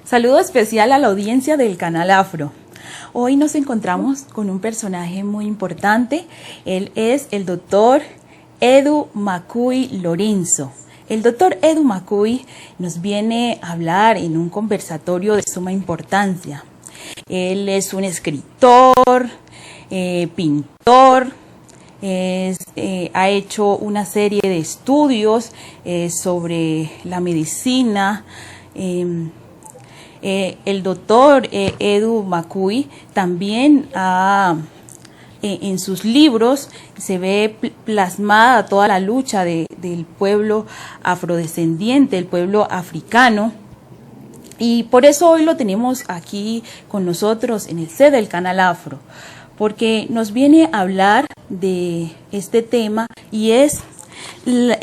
Saludo especial a la audiencia del Canal Afro. Hoy nos encontramos con un personaje muy importante. Él es el doctor Edu Macuy Lorenzo. El doctor Edu Macuy nos viene a hablar en un conversatorio de suma importancia. Él es un escritor, pintor, ha hecho una serie de estudios sobre la medicina. El doctor Edu Macuy también en sus libros se ve plasmada toda la lucha del pueblo afrodescendiente, el pueblo africano. Y por eso hoy lo tenemos aquí con nosotros en el set del Canal Afro, porque nos viene a hablar de este tema y es la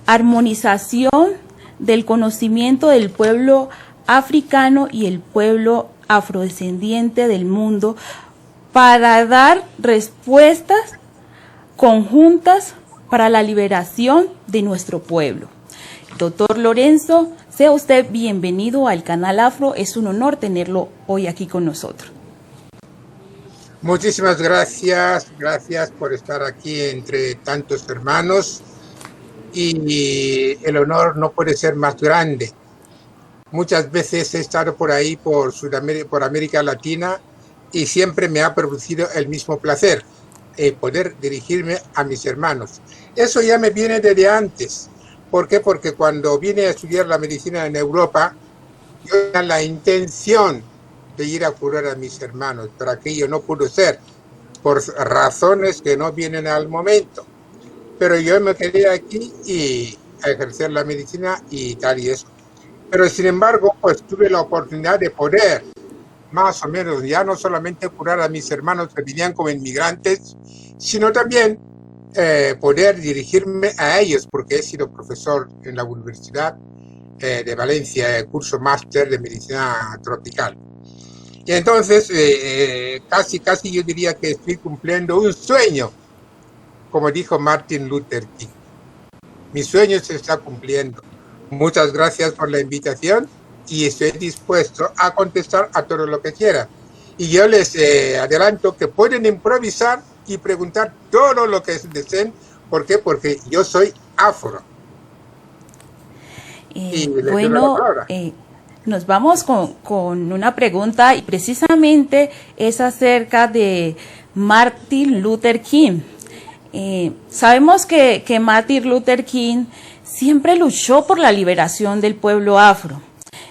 armonización del conocimiento del pueblo africano y el pueblo afrodescendiente del mundo para dar respuestas conjuntas para la liberación de nuestro pueblo. Doctor Lorenzo, sea usted bienvenido al Canal Afro. Es un honor tenerlo hoy aquí con nosotros. Muchísimas gracias por estar aquí entre tantos hermanos y el honor no puede ser más grande. Muchas veces he estado por ahí, por América Latina, y siempre me ha producido el mismo placer, poder dirigirme a mis hermanos. Eso ya me viene desde antes. ¿Por qué? Porque cuando vine a estudiar la medicina en Europa, yo tenía la intención de ir a curar a mis hermanos, pero aquello no pudo ser, por razones que no vienen al momento. Pero yo me quedé aquí y a ejercer la medicina y tal y eso. Pero sin embargo, pues tuve la oportunidad de poder, más o menos, ya no solamente curar a mis hermanos que vivían como inmigrantes, sino también poder dirigirme a ellos, porque he sido profesor en la Universidad de Valencia, curso máster de medicina tropical. Y entonces, casi yo diría que estoy cumpliendo un sueño, como dijo Martin Luther King. Mi sueño se está cumpliendo. Muchas gracias por la invitación y estoy dispuesto a contestar a todo lo que quieran. Y yo les adelanto que pueden improvisar y preguntar todo lo que deseen. ¿Por qué? Porque yo soy afro. Bueno, nos vamos con una pregunta y precisamente es acerca de Martin Luther King. Sabemos que Martin Luther King siempre luchó por la liberación del pueblo afro.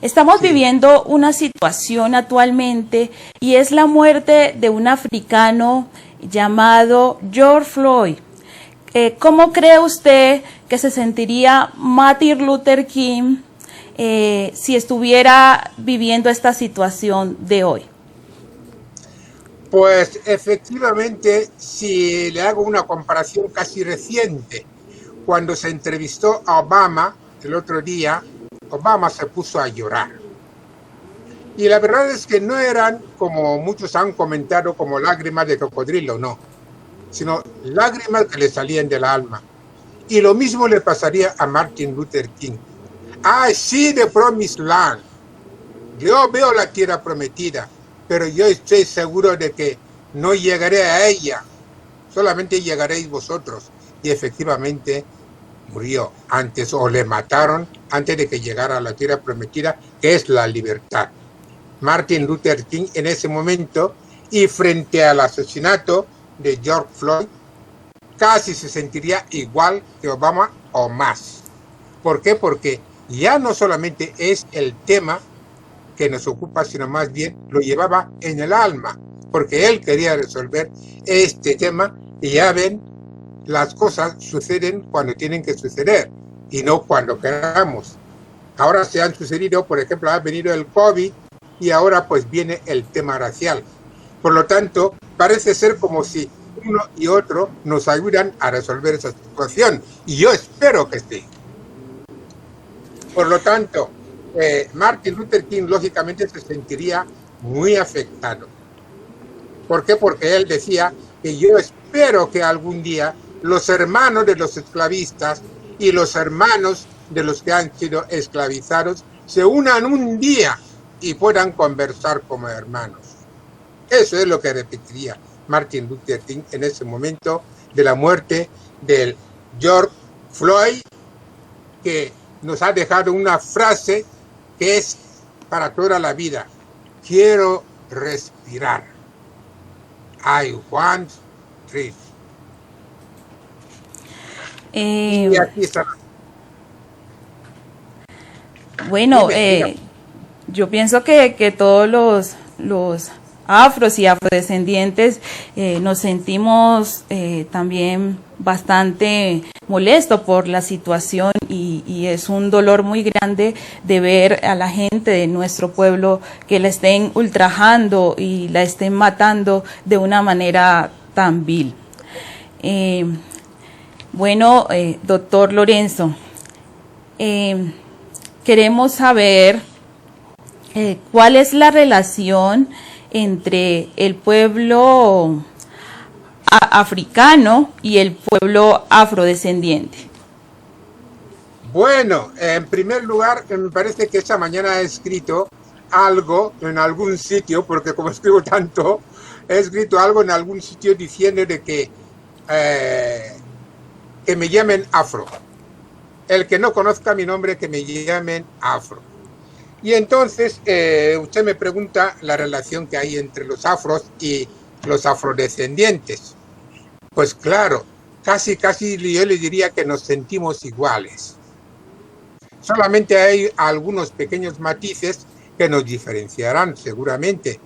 Estamos viviendo una situación actualmente y es la muerte de un africano llamado George Floyd. ¿Cómo cree usted que se sentiría Martin Luther King si estuviera viviendo esta situación de hoy? Pues efectivamente, si le hago una comparación casi reciente, cuando se entrevistó a Obama el otro día, Obama se puso a llorar. Y la verdad es que no eran, como muchos han comentado, como lágrimas de cocodrilo, no, sino lágrimas que le salían del alma. Y lo mismo le pasaría a Martin Luther King. I see the promised land. Yo veo la tierra prometida, pero yo estoy seguro de que no llegaré a ella, solamente llegaréis vosotros. Y efectivamente murió antes, o le mataron antes de que llegara a la tierra prometida, que es la libertad. Martin Luther King en ese momento, y frente al asesinato de George Floyd, casi se sentiría igual que Obama o más. ¿Por qué? Porque ya no solamente es el tema que nos ocupa, sino más bien lo llevaba en el alma, porque él quería resolver este tema. Y ya ven, las cosas suceden cuando tienen que suceder y no cuando queramos. Ahora se han sucedido, por ejemplo, ha venido el COVID y ahora pues viene el tema racial. Por lo tanto, parece ser como si uno y otro nos ayudan a resolver esa situación, y yo espero que sí. Por lo tanto, Martin Luther King lógicamente se sentiría muy afectado. ¿Por qué? Porque él decía que yo espero que algún día los hermanos de los esclavistas y los hermanos de los que han sido esclavizados se unan un día y puedan conversar como hermanos. Eso es lo que repetiría Martin Luther King en ese momento de la muerte del George Floyd, que nos ha dejado una frase que es para toda la vida: quiero respirar. I want to breathe. Y aquí está. Bueno, yo pienso que todos los afros y afrodescendientes nos sentimos también bastante molestos por la situación y es un dolor muy grande de ver a la gente de nuestro pueblo que la estén ultrajando y la estén matando de una manera tan vil. Bueno, doctor Lorenzo, queremos saber cuál es la relación entre el pueblo africano y el pueblo afrodescendiente. Bueno, en primer lugar, me parece que esta mañana he escrito algo en algún sitio, porque como escribo tanto, he escrito algo en algún sitio diciendo de que me llamen afro. El que no conozca mi nombre, que me llamen afro. Y entonces usted me pregunta la relación que hay entre los afros y los afrodescendientes. Pues claro, casi yo le diría que nos sentimos iguales. Solamente hay algunos pequeños matices que nos diferenciarán seguramente.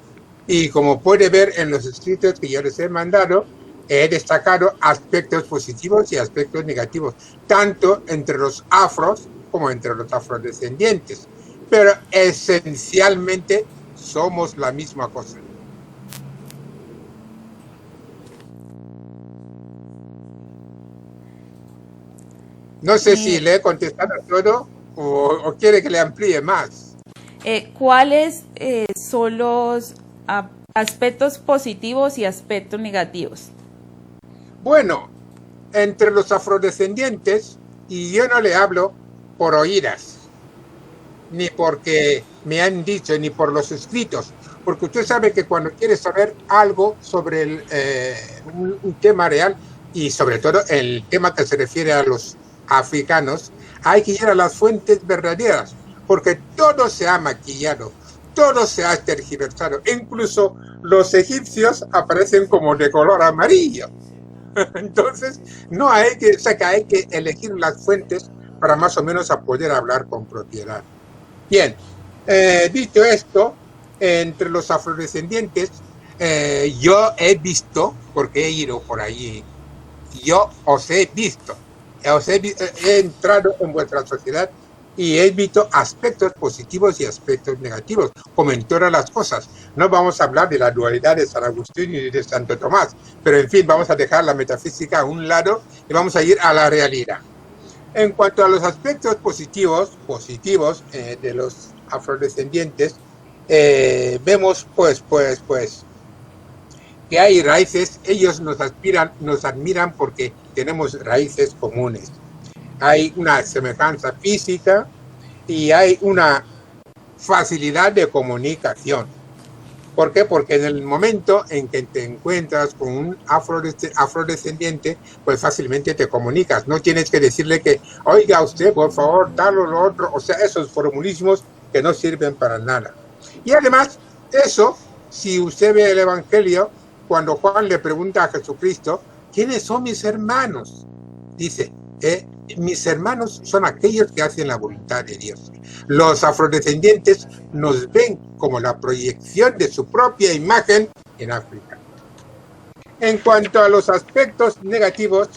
Y como puede ver en los escritos que yo les he mandado, he destacado aspectos positivos y aspectos negativos, tanto entre los afros como entre los afrodescendientes. Pero esencialmente somos la misma cosa. No sé si le he contestado todo o quiere que le amplíe más. ¿Cuáles son los aspectos positivos y aspectos negativos? Bueno, entre los afrodescendientes, y yo no le hablo por oídas, ni porque me han dicho, ni por los escritos, porque usted sabe que cuando quiere saber algo sobre un tema real, y sobre todo el tema que se refiere a los africanos, hay que ir a las fuentes verdaderas, porque todo se ha maquillado, todo se ha tergiversado, incluso los egipcios aparecen como de color amarillo. Entonces, no hay que, o sea, que hay que elegir las fuentes para más o menos a poder hablar con propiedad. Bien, dicho esto, entre los afrodescendientes, yo he visto, porque he ido por allí, yo os he visto, he entrado en vuestra sociedad y he visto aspectos positivos y aspectos negativos, como en todas las cosas. No vamos a hablar de la dualidad de San Agustín y de Santo Tomás, pero en fin, vamos a dejar la metafísica a un lado y vamos a ir a la realidad. En cuanto a los aspectos positivos de los afrodescendientes, vemos pues que hay raíces. Ellos nos admiran porque tenemos raíces comunes. Hay una semejanza física y hay una facilidad de comunicación. ¿Por qué? Porque en el momento en que te encuentras con un afrodescendiente, pues fácilmente te comunicas. No tienes que decirle que, oiga usted, por favor, tal o lo otro. O sea, esos formulismos que no sirven para nada. Y además, eso, si usted ve el Evangelio, cuando Juan le pregunta a Jesucristo, ¿quiénes son mis hermanos? Dice, mis hermanos son aquellos que hacen la voluntad de Dios. Los afrodescendientes nos ven como la proyección de su propia imagen en África. En cuanto a los aspectos negativos,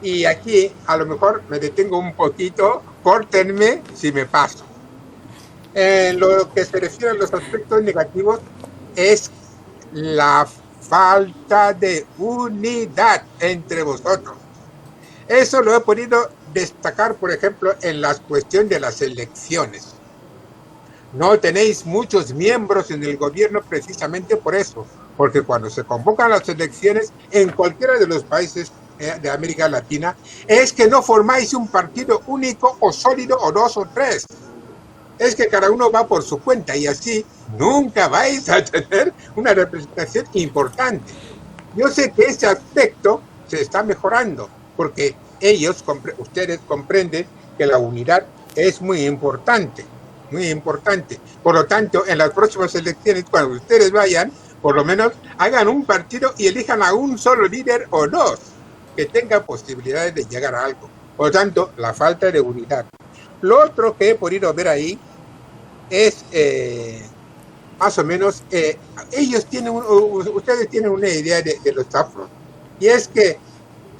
y aquí a lo mejor me detengo un poquito, córtenme si me paso. En lo que se refiere a los aspectos negativos es la falta de unidad entre vosotros. Eso lo he podido destacar, por ejemplo, en la cuestión de las elecciones. No tenéis muchos miembros en el gobierno precisamente por eso, porque cuando se convocan las elecciones en cualquiera de los países de América Latina, es que no formáis un partido único o sólido o dos o tres. es que cada uno va por su cuenta y así nunca vais a tener una representación importante. Yo sé que ese aspecto se está mejorando porque ustedes comprenden que la unidad es muy importante, muy importante. Por lo tanto, en las próximas elecciones, cuando ustedes vayan, por lo menos hagan un partido y elijan a un solo líder o dos que tenga posibilidades de llegar a algo. Por lo tanto, la falta de unidad. Lo otro que he podido ver ahí es más o menos, ustedes tienen una idea de los afros, y es que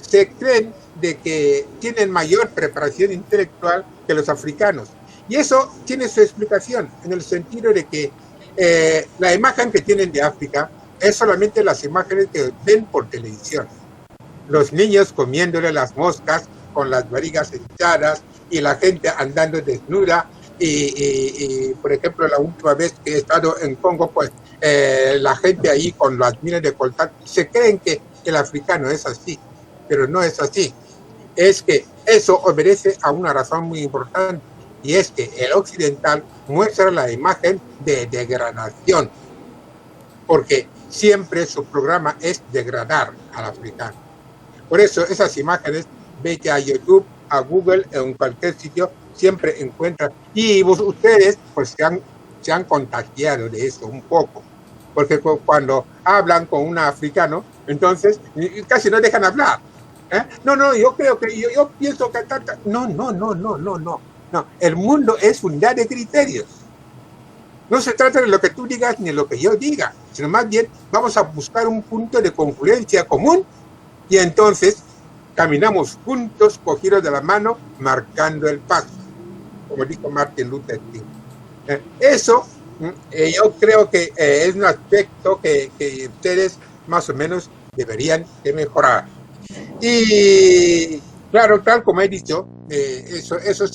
se creen de que tienen mayor preparación intelectual que los africanos. Y eso tiene su explicación, en el sentido de que la imagen que tienen de África es solamente las imágenes que ven por televisión. Los niños comiéndole las moscas con las barrigas hinchadas y la gente andando desnuda. Y por ejemplo, la última vez que he estado en Congo, pues la gente ahí con las minas de coltán, se creen que el africano es así, pero no es así. Es que eso obedece a una razón muy importante, y es que el occidental muestra la imagen de degradación, porque siempre su programa es degradar al africano. Por eso esas imágenes, vete a YouTube, a Google, en cualquier sitio, siempre encuentran, y ustedes pues se han contagiado de eso un poco, porque cuando hablan con un africano, entonces casi no dejan hablar. No, yo creo que yo pienso que no. El mundo es unidad de criterios. No se trata de lo que tú digas ni de lo que yo diga, sino más bien vamos a buscar un punto de confluencia común y entonces caminamos juntos, cogidos de la mano, marcando el paso, como dijo Martin Luther King. Eso yo creo que es un aspecto que ustedes más o menos deberían de mejorar. Y claro, tal como he dicho, eso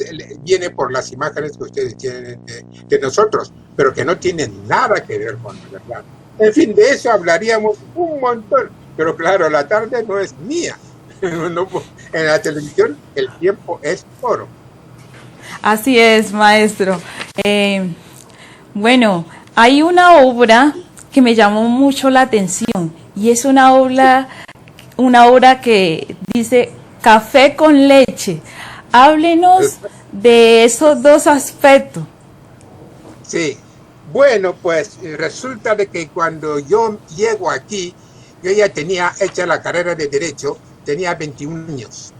viene por las imágenes que ustedes tienen de nosotros, pero que no tienen nada que ver con la verdad. En fin, de eso hablaríamos un montón, pero claro, la tarde no es mía. En la televisión el tiempo es oro. Así es, maestro. Bueno, hay una obra que me llamó mucho la atención y es una obra que dice Café con leche. Háblenos de esos dos aspectos. Sí, bueno, pues resulta de que cuando yo llego aquí, yo ya tenía hecha la carrera de Derecho, tenía 21 años.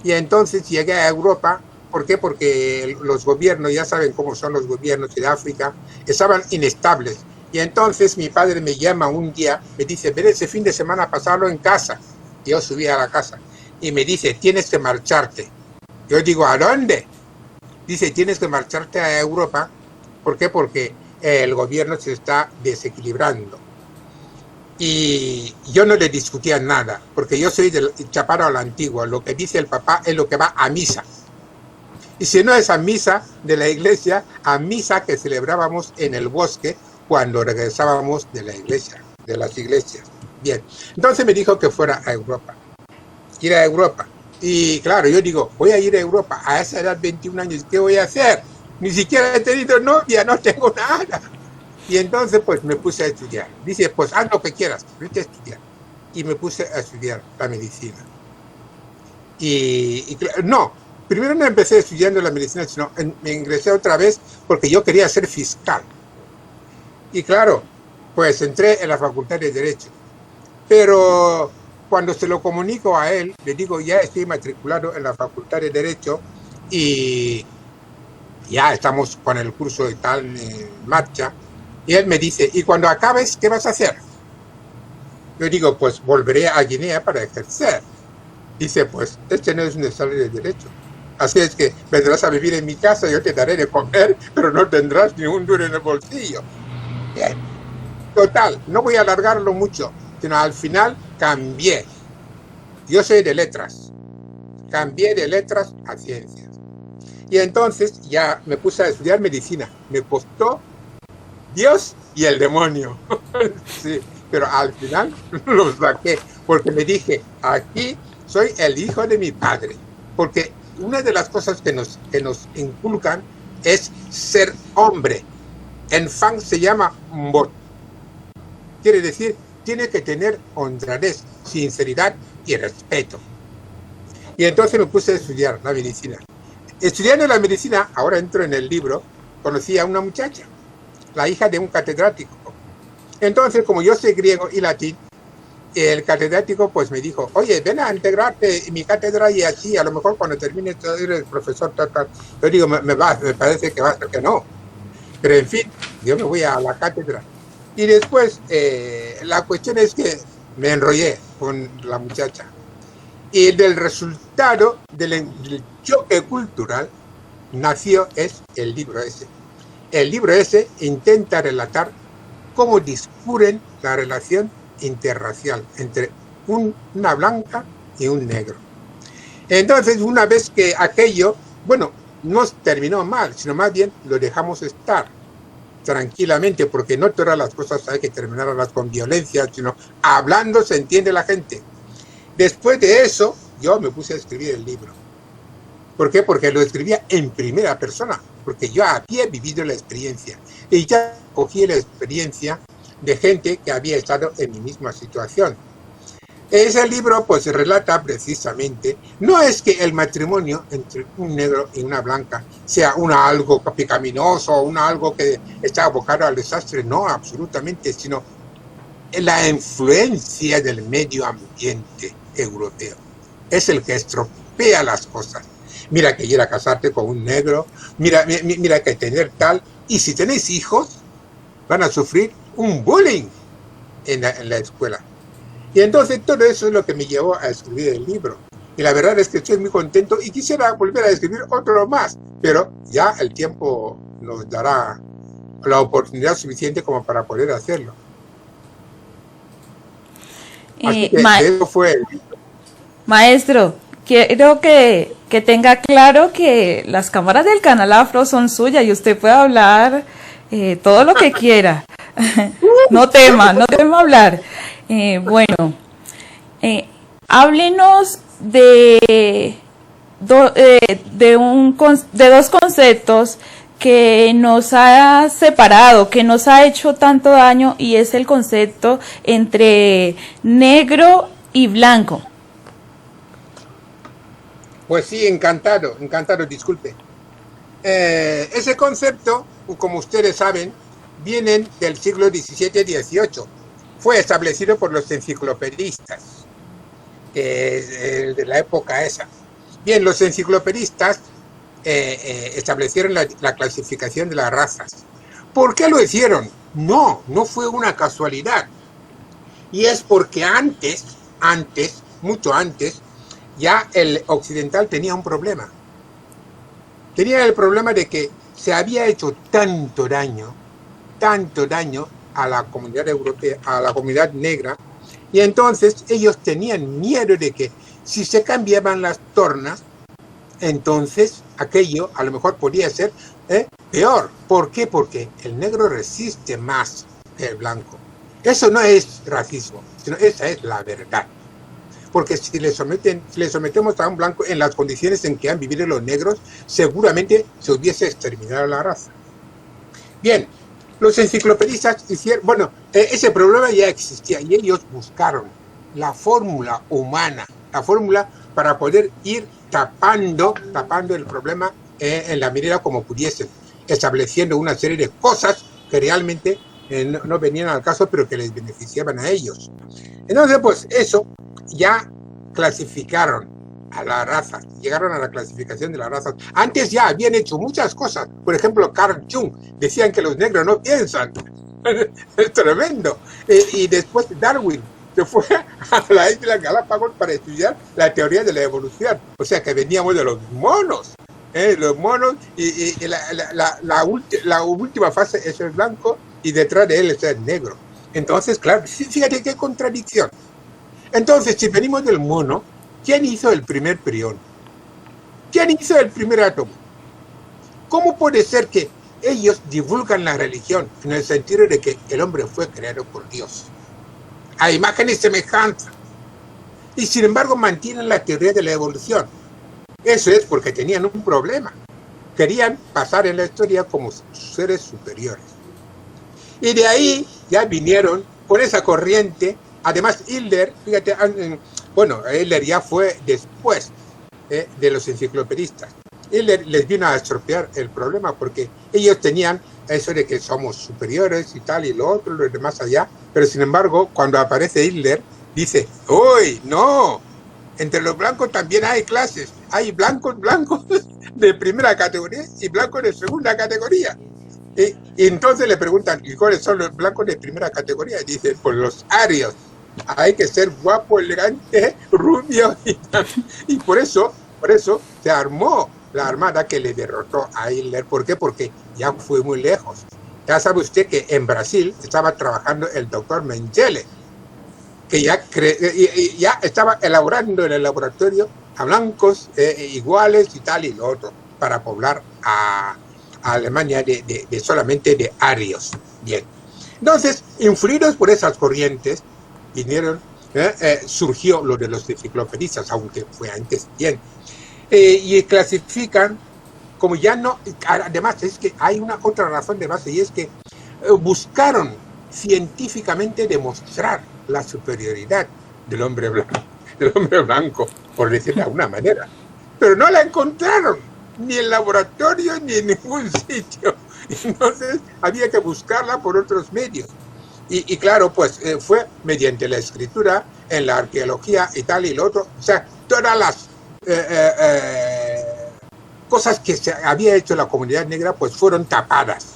Y entonces llegué a Europa. ¿Por qué? Porque los gobiernos, ya saben cómo son los gobiernos de África, estaban inestables. Y entonces mi padre me llama un día, me dice, ven ese fin de semana a pasarlo en casa. Y yo subí a la casa y me dice, tienes que marcharte. Yo digo, ¿a dónde? Dice, tienes que marcharte a Europa. ¿Por qué? Porque el gobierno se está desequilibrando. Y yo no le discutía nada, porque yo soy del chaparo a la antigua. Lo que dice el papá es lo que va a misa. Y si no es a misa de la iglesia, a misa que celebrábamos en el bosque cuando regresábamos de la iglesia, de las iglesias. Bien, entonces me dijo que fuera a Europa, ir a Europa. Y claro, yo digo, voy a ir a Europa a esa edad, 21 años, ¿qué voy a hacer? Ni siquiera he tenido novia, no tengo nada. Y entonces pues me puse a estudiar. Dice, pues haz lo que quieras, vete a estudiar. Y me puse a estudiar la medicina. No. Primero no empecé estudiando la medicina, sino me ingresé otra vez porque yo quería ser fiscal. Y claro, pues entré en la Facultad de Derecho. Pero cuando se lo comunico a él, le digo, ya estoy matriculado en la Facultad de Derecho y ya estamos con el curso y tal en marcha. Y él me dice, ¿y cuando acabes, qué vas a hacer? Yo digo, pues volveré a Guinea para ejercer. Dice, pues este no es un examen de Derecho. Así es que vendrás a vivir en mi casa, yo te daré de comer, pero no tendrás ni un duro en el bolsillo. Bien. Total, no voy a alargarlo mucho, sino al final cambié. Yo soy de letras. Cambié de letras a ciencias. Y entonces ya me puse a estudiar medicina. Me costó Dios y el demonio. Sí, pero al final lo saqué, porque me dije, aquí soy el hijo de mi padre. Porque una de las cosas que nos inculcan es ser hombre. En Fang se llama Mbot. Quiere decir, tiene que tener honradez, sinceridad y respeto. Y entonces me puse a estudiar la medicina. Estudiando la medicina, ahora entro en el libro, conocí a una muchacha, la hija de un catedrático. Entonces, como yo sé griego y latín, el catedrático pues me dijo, oye, ven a integrarte en mi cátedra y así, a lo mejor cuando termine todo el profesor, tal. Yo digo, me parece que va a ser que no. Pero en fin, yo me voy a la cátedra. Y después, la cuestión es que me enrollé con la muchacha. Y del resultado del choque cultural nació el libro ese. El libro ese intenta relatar cómo discurren la relación interracial entre una blanca y un negro. Entonces, una vez que aquello, bueno, no terminó mal, sino más bien lo dejamos estar tranquilamente, porque no todas las cosas hay que terminarlas con violencia, sino hablando se entiende la gente. Después de eso, yo me puse a escribir el libro. ¿Por qué? Porque lo escribía en primera persona, porque yo había vivido la experiencia y ya cogí la experiencia de gente que había estado en mi misma situación. Ese libro pues relata precisamente, no es que el matrimonio entre un negro y una blanca sea algo pecaminoso, algo que está abocado al desastre, no, absolutamente, sino la influencia del medio ambiente europeo. Es el que estropea las cosas. Mira que ir a casarte con un negro, mira que tener tal, y si tenéis hijos, van a sufrir un bullying en la escuela. Y entonces todo eso es lo que me llevó a escribir el libro. Y la verdad es que estoy muy contento y quisiera volver a escribir otro más, pero ya el tiempo nos dará la oportunidad suficiente como para poder hacerlo. Así que eso fue el libro. Maestro, quiero que tenga claro que las cámaras del canal Afro son suyas y usted puede hablar todo lo que quiera. No tema hablar. Bueno, háblenos de dos conceptos que nos ha separado, que nos ha hecho tanto daño, y es el concepto entre negro y blanco. Pues sí, encantado, disculpe. Ese concepto, como ustedes saben, viene del siglo XVII-XVIII. Fue establecido por los enciclopedistas de la época esa. Bien, los enciclopedistas establecieron la clasificación de las razas. ¿Por qué lo hicieron? No fue una casualidad. Y es porque mucho antes, ya el occidental tenía un problema. Tenía el problema de que se había hecho tanto daño a la comunidad europea, a la comunidad negra, y entonces ellos tenían miedo de que si se cambiaban las tornas, entonces aquello a lo mejor podía ser peor. ¿Por qué? Porque el negro resiste más que el blanco. Eso no es racismo, sino esa es la verdad. Porque si le sometemos a un blanco en las condiciones en que han vivido los negros, seguramente se hubiese exterminado la raza. Bien, los enciclopedistas hicieron, ese problema ya existía y ellos buscaron la fórmula humana, la fórmula para poder ir tapando el problema en la medida como pudiesen, estableciendo una serie de cosas que realmente no venían al caso, pero que les beneficiaban a ellos. Entonces, pues eso ya clasificaron a la raza, llegaron a la clasificación de las razas. Antes ya habían hecho muchas cosas. Por ejemplo, Carl Jung decían que los negros no piensan. Es tremendo. Y después Darwin se fue a la isla Galápagos para estudiar la teoría de la evolución. O sea que veníamos de los monos. Los monos y la última fase es el blanco y detrás de él es el negro. Entonces, claro, fíjate qué contradicción. Entonces, si venimos del mono, ¿quién hizo el primer prión? ¿Quién hizo el primer átomo? ¿Cómo puede ser que ellos divulgan la religión en el sentido de que el hombre fue creado por Dios, a imagen y semejanza, y sin embargo mantienen la teoría de la evolución? Eso es porque tenían un problema. querían pasar en la historia como seres superiores. Y de ahí ya vinieron con esa corriente. Además, Hitler, fíjate, bueno, Hitler ya fue después de los enciclopedistas. Hitler les vino a estropear el problema porque ellos tenían eso de que somos superiores y tal y lo otro, lo demás allá, pero sin embargo, cuando aparece Hitler, dice, ¡uy, no! Entre los blancos también hay clases, hay blancos de primera categoría y blancos de segunda categoría. Y entonces le preguntan, ¿y cuáles son los blancos de primera categoría? Y dice, pues los arios. Hay que ser guapo, elegante, rubio. Y por eso se armó la armada que le derrotó a Hitler. ¿Por qué? Porque ya fue muy lejos. Ya sabe usted que en Brasil estaba trabajando el doctor Mengele, que ya estaba elaborando en el laboratorio a blancos iguales y tal y lo otro, para poblar a Alemania de solamente de arios. Bien. Entonces, influidos por esas corrientes, vinieron, surgió lo de los enciclopedistas, aunque fue antes bien. Y clasifican, como ya no, además es que hay una otra razón de base, y es que buscaron científicamente demostrar la superioridad del hombre blanco, por decirlo de alguna manera. Pero no la encontraron, ni en laboratorio, ni en ningún sitio. Entonces había que buscarla por otros medios. Y claro, pues fue mediante la escritura, en la arqueología y tal y lo otro. O sea, todas las cosas que se había hecho la comunidad negra, pues fueron tapadas.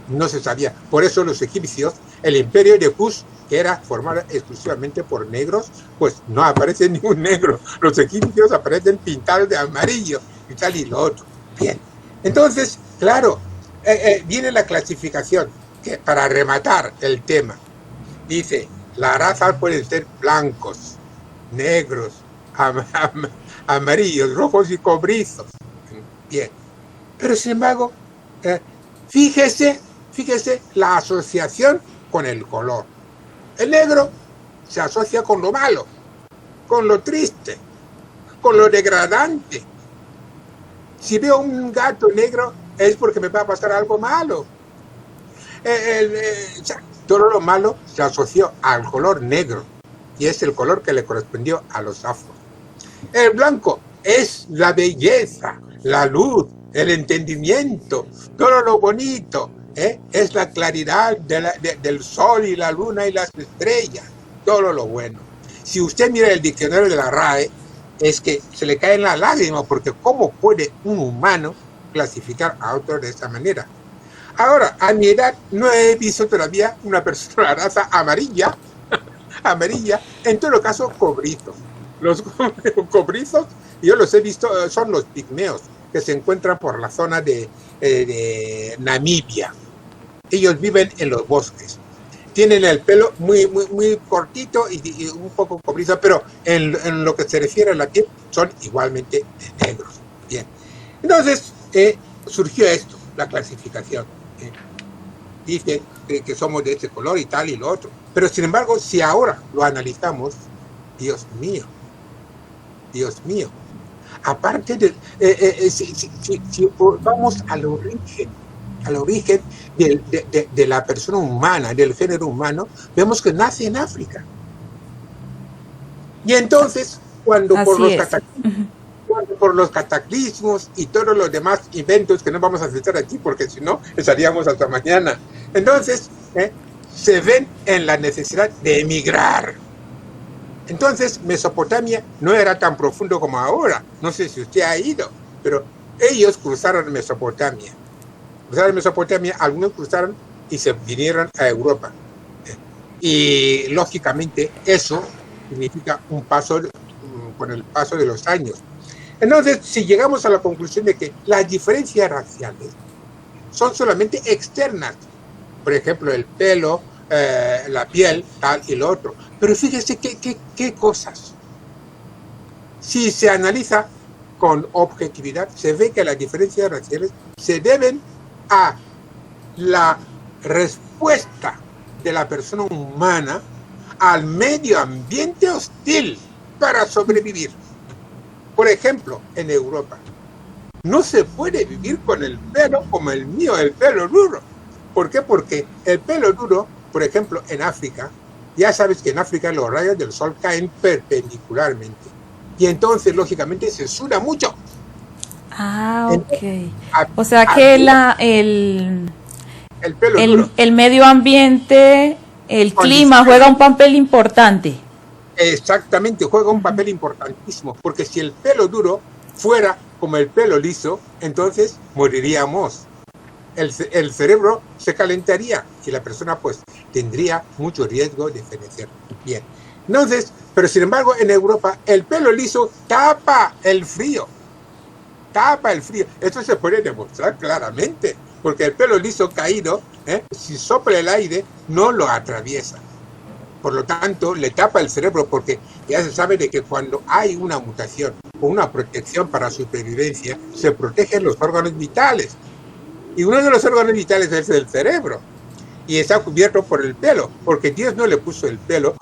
No se sabía. Por eso los egipcios, el imperio de Kush, que era formado exclusivamente por negros, pues no aparece ningún negro. Los egipcios aparecen pintados de amarillo y tal y lo otro. Bien. Entonces, claro, viene la clasificación, que para rematar el tema, dice, la raza pueden ser blancos, negros, amarillos, rojos y cobrizos. Bien. Pero sin embargo, fíjese la asociación con el color. El negro se asocia con lo malo, con lo triste, con lo degradante. Si veo un gato negro es porque me va a pasar algo malo. Todo lo malo se asoció al color negro y es el color que le correspondió a los afros. El blanco es la belleza, la luz, el entendimiento, todo lo bonito. Es la claridad del sol y la luna y las estrellas, todo lo bueno. Si usted mira el diccionario de la RAE, es que se le caen las lágrimas, porque ¿cómo puede un humano clasificar a otro de esa manera? Ahora, a mi edad no he visto todavía una persona de raza amarilla, en todo caso cobrizos. Los cobrizos, yo los he visto, son los pigmeos, que se encuentran por la zona de Namibia. Ellos viven en los bosques. Tienen el pelo muy cortito y un poco cobrizo, pero en lo que se refiere a la piel, son igualmente negros. Bien. Entonces, surgió esto, la clasificación. Dice que somos de este color y tal y lo otro. Pero sin embargo, si ahora lo analizamos, Dios mío. Aparte de, si vamos al origen de la persona humana, del género humano, vemos que nace en África. Y entonces, cuando por los cataclismos y todos los demás eventos que no vamos a citar aquí, porque si no, estaríamos hasta mañana. Entonces, se ven en la necesidad de emigrar. Entonces, Mesopotamia no era tan profundo como ahora. No sé si usted ha ido, pero ellos cruzaron Mesopotamia. Algunos cruzaron y se vinieron a Europa. Y, lógicamente, eso significa un paso con el paso de los años. Entonces, si llegamos a la conclusión de que las diferencias raciales son solamente externas, por ejemplo, el pelo, la piel, tal y lo otro. Pero fíjese qué cosas. Si se analiza con objetividad, se ve que las diferencias raciales se deben a la respuesta de la persona humana al medio ambiente hostil para sobrevivir. Por ejemplo, en Europa, no se puede vivir con el pelo como el mío, el pelo duro. ¿Por qué? Porque el pelo duro, por ejemplo, en África, ya sabes que en África los rayos del sol caen perpendicularmente. Y entonces, lógicamente, se suda mucho. Ah, ok. O sea que el medio ambiente, el clima juega un papel importante. Exactamente, juega un papel importantísimo, porque si el pelo duro fuera como el pelo liso, entonces moriríamos. El cerebro se calentaría y la persona pues tendría mucho riesgo de fallecer. Bien, entonces, pero sin embargo en Europa el pelo liso tapa el frío. Esto se puede demostrar claramente, porque el pelo liso caído, si sopla el aire, no lo atraviesa. Por lo tanto, le tapa el cerebro, porque ya se sabe de que cuando hay una mutación o una protección para supervivencia, se protegen los órganos vitales. Y uno de los órganos vitales es el cerebro. Y está cubierto por el pelo, porque Dios no le puso el pelo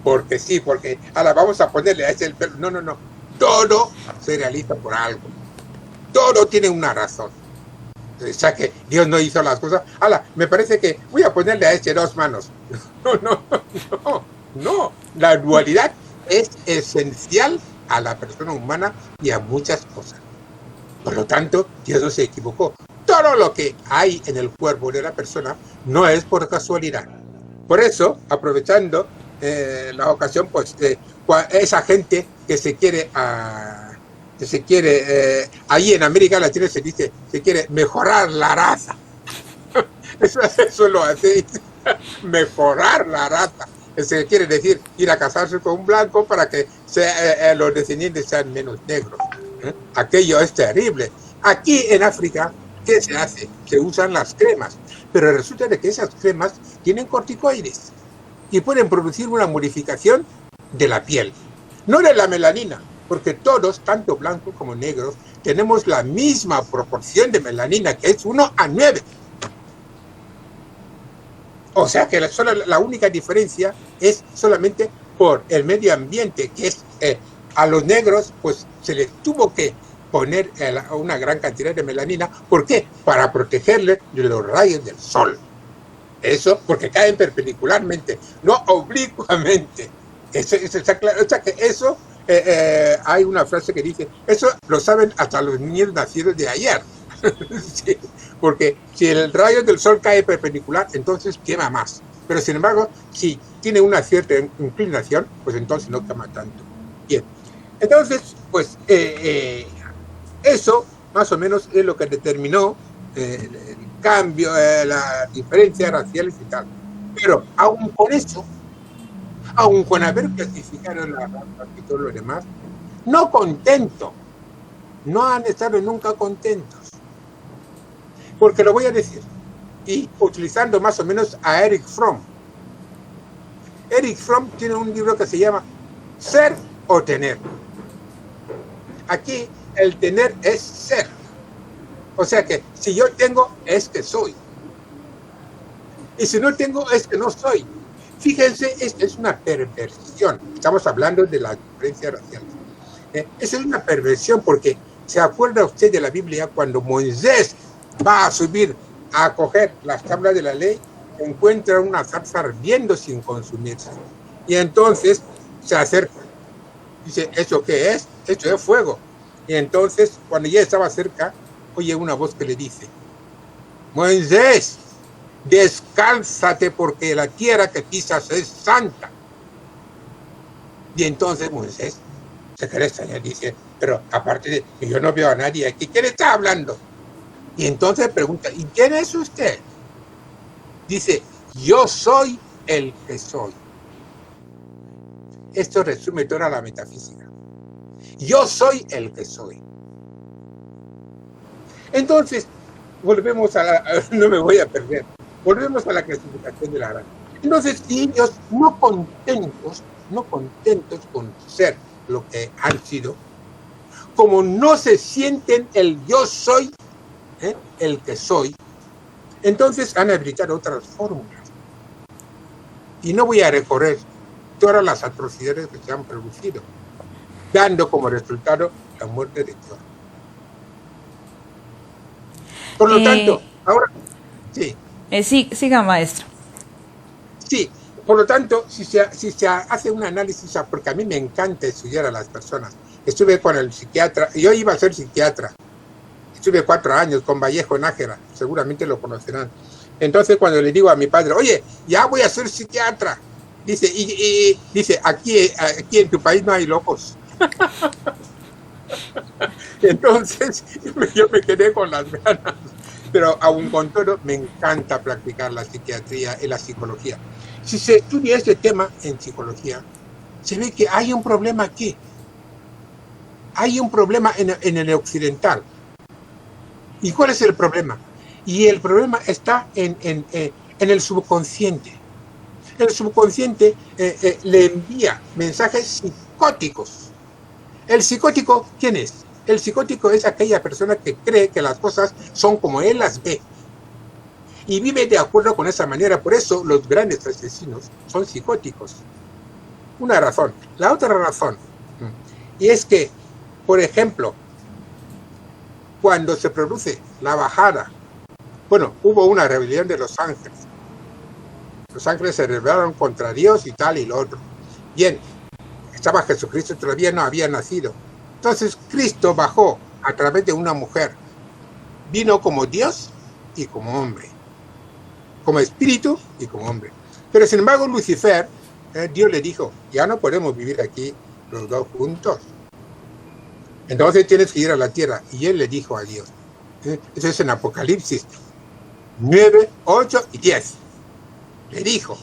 porque sí, porque ahora vamos a ponerle a ese el pelo. No. Todo se realiza por algo. Todo tiene una razón. O sea que Dios no hizo las cosas. Me parece que voy a ponerle a este 2 manos. No. La dualidad es esencial a la persona humana y a muchas cosas. Por lo tanto, Dios no se equivocó. Todo lo que hay en el cuerpo de la persona no es por casualidad. Por eso, aprovechando la ocasión, pues esa gente que se quiere ahí en América Latina se dice, se quiere mejorar la raza. Eso lo hace, mejorar la raza. Eso quiere decir ir a casarse con un blanco para que los descendientes sean menos negros. Aquello es terrible. Aquí en África, ¿qué se hace? Se usan las cremas, pero resulta de que esas cremas tienen corticoides y pueden producir una modificación de la piel, no de la melanina, porque todos, tanto blancos como negros, tenemos la misma proporción de melanina, que es 1:9. O sea que la única diferencia es solamente por el medio ambiente, que es a los negros, pues se les tuvo que poner una gran cantidad de melanina. ¿Por qué? Para protegerle de los rayos del sol. Eso, porque caen perpendicularmente, no oblicuamente. Eso está claro. O sea que eso, hay una frase que dice, eso lo saben hasta los niños nacidos de ayer. Sí, porque si el rayo del sol cae perpendicular, entonces quema más. Pero sin embargo, si tiene una cierta inclinación, pues entonces no quema tanto. Bien. Entonces, pues eso más o menos es lo que determinó el cambio, la diferencia raciales y tal. Pero aún con eso, aún con haber clasificado la raza y todo lo demás, no contento, no han estado nunca contentos. Porque lo voy a decir, y utilizando más o menos a Erich Fromm. Erich Fromm tiene un libro que se llama Ser o Tener. Aquí el tener es ser. O sea que si yo tengo, es que soy. Y si no tengo, es que no soy. Fíjense, es una perversión. Estamos hablando de la diferencia racial. Esa es una perversión porque ¿se acuerda usted de la Biblia cuando Moisés va a subir a coger las tablas de la ley? Encuentra una zarza ardiendo sin consumirse. Y entonces se acerca. Dice, ¿eso qué es? Esto es fuego. Y entonces, cuando ya estaba cerca, oye una voz que le dice, Moisés, descálzate porque la tierra que pisas es santa. Y entonces Moisés se queda extrañado y dice, pero aparte de que yo no veo a nadie aquí, ¿quién está hablando? Y entonces pregunta, ¿y quién es usted? Dice, yo soy el que soy. Esto resume toda la metafísica. Yo soy el que soy. Entonces, volvemos no me voy a perder, volvemos a la clasificación de la raza. Entonces, si ellos no contentos con ser lo que han sido, como no se sienten el yo soy, el que soy, entonces han habilitado otras fórmulas. Y no voy a recorrer todas las atrocidades que se han producido, dando como resultado la muerte de Dios. Por lo tanto, ahora, sí. Sí, siga, maestro. Sí, por lo tanto, si se hace un análisis, porque a mí me encanta estudiar a las personas. Estuve con el psiquiatra, yo iba a ser psiquiatra. Estuve 4 años con Vallejo Nájera, seguramente lo conocerán. Entonces, cuando le digo a mi padre, oye, ya voy a ser psiquiatra, dice, dice, aquí en tu país no hay locos. Entonces, yo me quedé con las ganas. Pero aún con todo, me encanta practicar la psiquiatría y la psicología. Si se estudia este tema en psicología, se ve que hay un problema aquí. Hay un problema en el occidental. ¿Y cuál es el problema? Y el problema está en el subconsciente. El subconsciente le envía mensajes psicóticos. ¿El psicótico quién es? El psicótico es aquella persona que cree que las cosas son como él las ve. Y vive de acuerdo con esa manera. Por eso los grandes asesinos son psicóticos. Una razón. La otra razón, y es que, por ejemplo, cuando se produce la bajada, bueno, hubo una rebelión de los ángeles. Los ángeles se rebelaron contra Dios y tal y lo otro. Bien, estaba Jesucristo, todavía no había nacido. Entonces Cristo bajó a través de una mujer. Vino como Dios y como hombre. Como espíritu y como hombre. Pero sin embargo Lucifer, Dios le dijo, ya no podemos vivir aquí los dos juntos. Entonces tienes que ir a la tierra. Y él le dijo a Dios. Eso es en Apocalipsis 9, 8 y 10. Le dijo,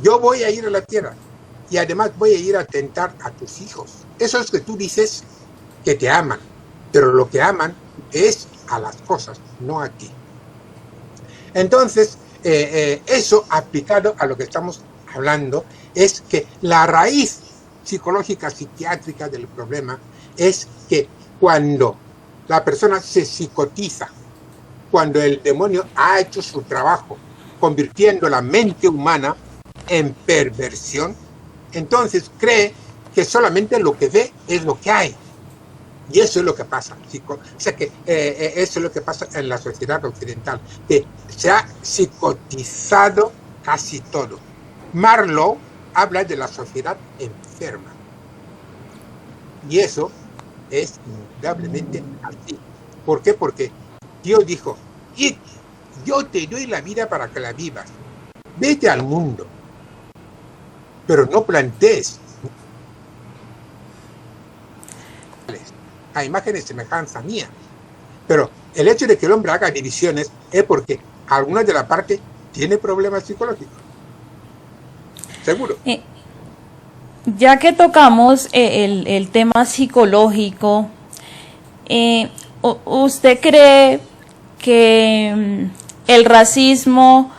yo voy a ir a la tierra. Y además voy a ir a tentar a tus hijos. Eso es que tú dices que te aman. Pero lo que aman es a las cosas, no a ti. Entonces, eso aplicado a lo que estamos hablando es que la raíz psicológica, psiquiátrica del problema es que cuando la persona se psicotiza, cuando el demonio ha hecho su trabajo, convirtiendo la mente humana en perversión, entonces cree que solamente lo que ve es lo que hay. Y eso es lo que pasa. O sea que eso es lo que pasa en la sociedad occidental, que se ha psicotizado casi todo. Marlowe habla de la sociedad enferma. Y eso es indudablemente así. ¿Por qué? Porque Dios dijo, id, yo te doy la vida para que la vivas. Vete al mundo, pero no plantees a imagen y semejanza mía. Pero el hecho de que el hombre haga divisiones es porque alguna de la parte tiene problemas psicológicos. Seguro. Ya que tocamos el tema psicológico, ¿usted cree que el racismo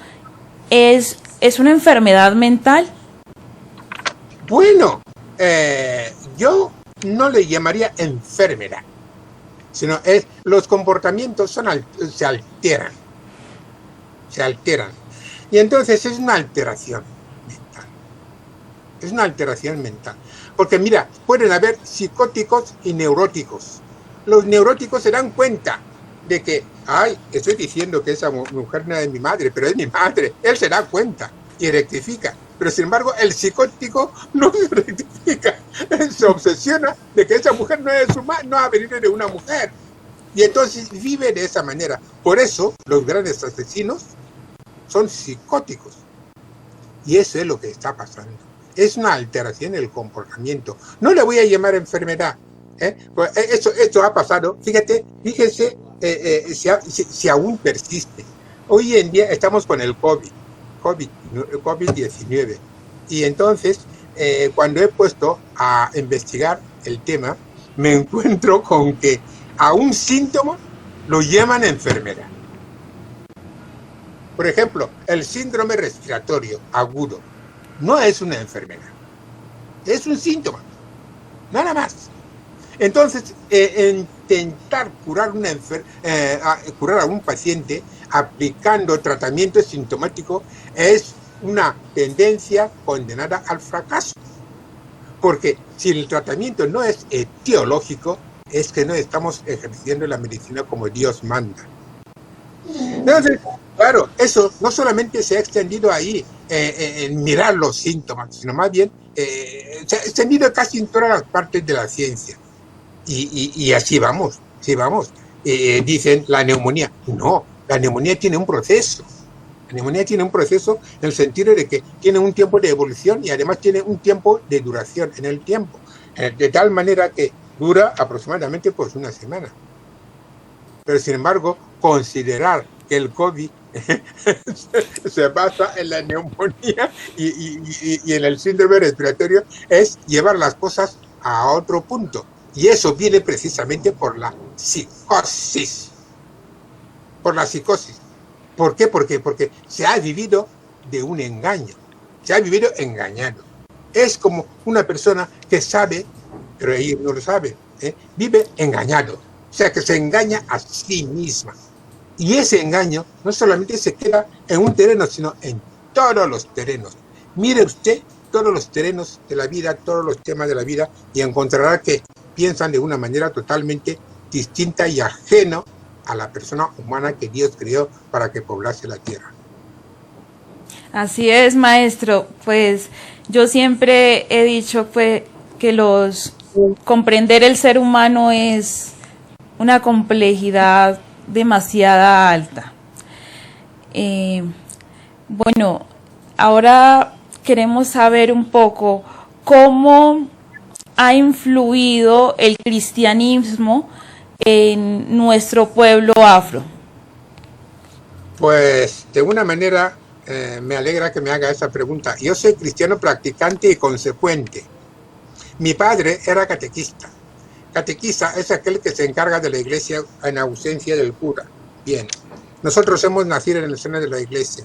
es una enfermedad mental? Bueno, yo no le llamaría enfermedad, sino los comportamientos se alteran. Y entonces es una alteración mental. Es una alteración mental. Porque mira, pueden haber psicóticos y neuróticos. Los neuróticos se dan cuenta de que, estoy diciendo que esa mujer no es mi madre, pero es mi madre. Él se da cuenta y rectifica. Pero sin embargo, el psicótico no se rectifica. Él se obsesiona de que esa mujer no es su madre, no ha venido de una mujer. Y entonces vive de esa manera. Por eso, los grandes asesinos son psicóticos. Y eso es lo que está pasando. Es una alteración del comportamiento. No le voy a llamar enfermedad. Pues esto ha pasado. Fíjense si aún persiste. Hoy en día estamos con el COVID-19. Y entonces, cuando he puesto a investigar el tema, me encuentro con que a un síntoma lo llaman enfermedad. Por ejemplo, el síndrome respiratorio agudo no es una enfermedad, es un síntoma, nada más. Entonces, intentar curar a un paciente aplicando tratamiento sintomático es una tendencia condenada al fracaso. Porque si el tratamiento no es etiológico, es que no estamos ejerciendo la medicina como Dios manda. Entonces, claro, eso no solamente se ha extendido ahí en mirar los síntomas, sino más bien se ha extendido casi en todas las partes de la ciencia. Y así vamos, sí vamos. Dicen la neumonía. No, la neumonía tiene un proceso. La neumonía tiene un proceso en el sentido de que tiene un tiempo de evolución y además tiene un tiempo de duración en el tiempo. De tal manera que dura aproximadamente pues una semana. Pero sin embargo, considerar que el COVID se basa en la neumonía y en el síndrome respiratorio es llevar las cosas a otro punto. Y eso viene precisamente por la psicosis. Por la psicosis. ¿Por qué? Porque se ha vivido de un engaño. Se ha vivido engañado. Es como una persona que sabe, pero ella no lo sabe, vive engañado. O sea, que se engaña a sí misma. Y ese engaño no solamente se queda en un terreno, sino en todos los terrenos. Mire usted todos los terrenos de la vida, todos los temas de la vida, y encontrará que piensan de una manera totalmente distinta y ajena a la persona humana que Dios creó para que poblase la tierra. Así es, maestro. Pues yo siempre he dicho pues, que comprender el ser humano es una complejidad demasiada alta. Bueno, ahora queremos saber un poco cómo ha influido el cristianismo en nuestro pueblo afro. Pues de una manera me alegra que me haga esa pregunta. Yo soy cristiano practicante y consecuente. Mi padre era catequista. Catequista es aquel que se encarga de la iglesia en ausencia del cura. Bien, nosotros hemos nacido en el seno de la iglesia.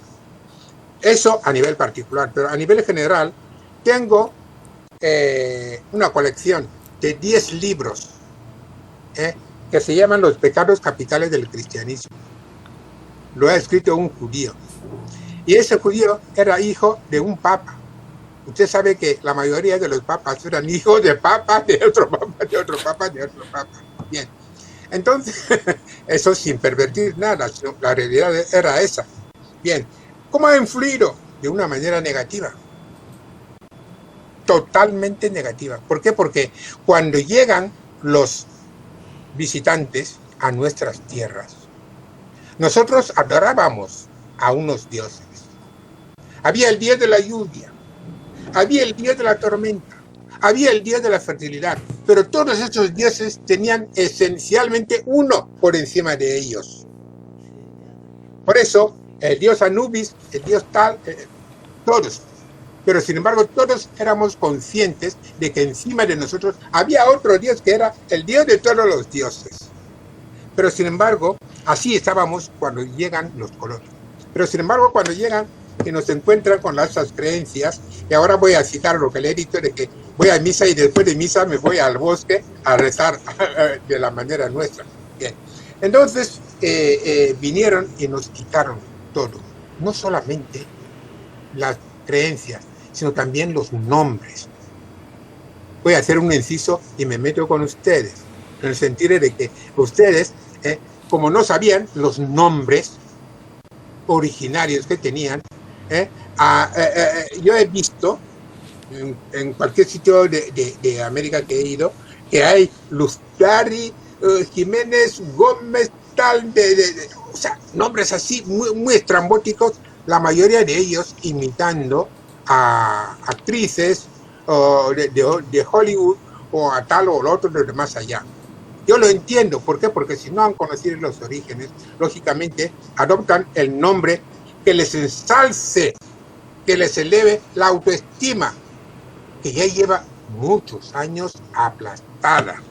Eso a nivel particular, pero a nivel general tengo una colección de 10 libros que se llaman Los pecados capitales del cristianismo. Lo ha escrito un judío. Y ese judío era hijo de un papa. Usted sabe que la mayoría de los papas eran hijos de papas, de otro papa, de otro papa, de otro papa. Bien. Entonces, eso sin pervertir nada, la realidad era esa. Bien. ¿Cómo ha influido? De una manera negativa. Totalmente negativa. ¿Por qué? Porque cuando llegan los visitantes a nuestras tierras, nosotros adorábamos a unos dioses. Había el dios de la lluvia, había el dios de la tormenta, había el dios de la fertilidad, pero todos esos dioses tenían esencialmente uno por encima de ellos. Por eso, el dios Anubis, el dios tal, todos. Pero sin embargo, todos éramos conscientes de que encima de nosotros había otro dios que era el dios de todos los dioses. Pero sin embargo, así estábamos cuando llegan los colonos. Pero sin embargo, cuando llegan y nos encuentran con esas creencias, y ahora voy a citar lo que le he dicho de que voy a misa y después de misa me voy al bosque a rezar de la manera nuestra. Bien. Entonces, vinieron y nos quitaron todo. No solamente las creencias, sino también los nombres. Voy a hacer un inciso y me meto con ustedes, en el sentido de que ustedes, como no sabían los nombres originarios que tenían, yo he visto en cualquier sitio de América que he ido, que hay Lustari, Jiménez, Gómez, tal, o sea, nombres así muy estrambóticos, la mayoría de ellos imitando a actrices de Hollywood o a tal o lo otro de más allá. Yo lo entiendo, ¿por qué? Porque si no han conocido los orígenes, lógicamente adoptan el nombre que les ensalce, que les eleve la autoestima, que ya lleva muchos años aplastada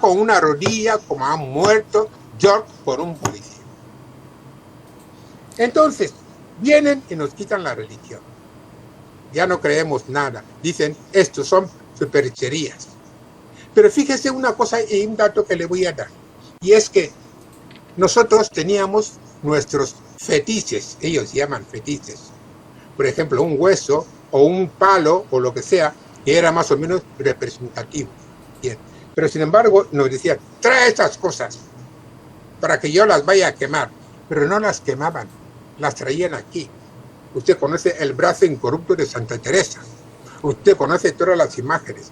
con una rodilla, como ha muerto George por un policía. Entonces, vienen y nos quitan la religión. Ya no creemos nada. Dicen, estos son supercherías. Pero fíjese una cosa y un dato que le voy a dar. Y es que nosotros teníamos nuestros fetiches. Ellos llaman fetiches. Por ejemplo, un hueso o un palo o lo que sea, que era más o menos representativo. Bien. Pero sin embargo, nos decían, trae estas cosas. para que yo las vaya a quemar. Pero no las quemaban, las traían aquí. Usted conoce el brazo incorrupto de Santa Teresa. Usted conoce todas las imágenes.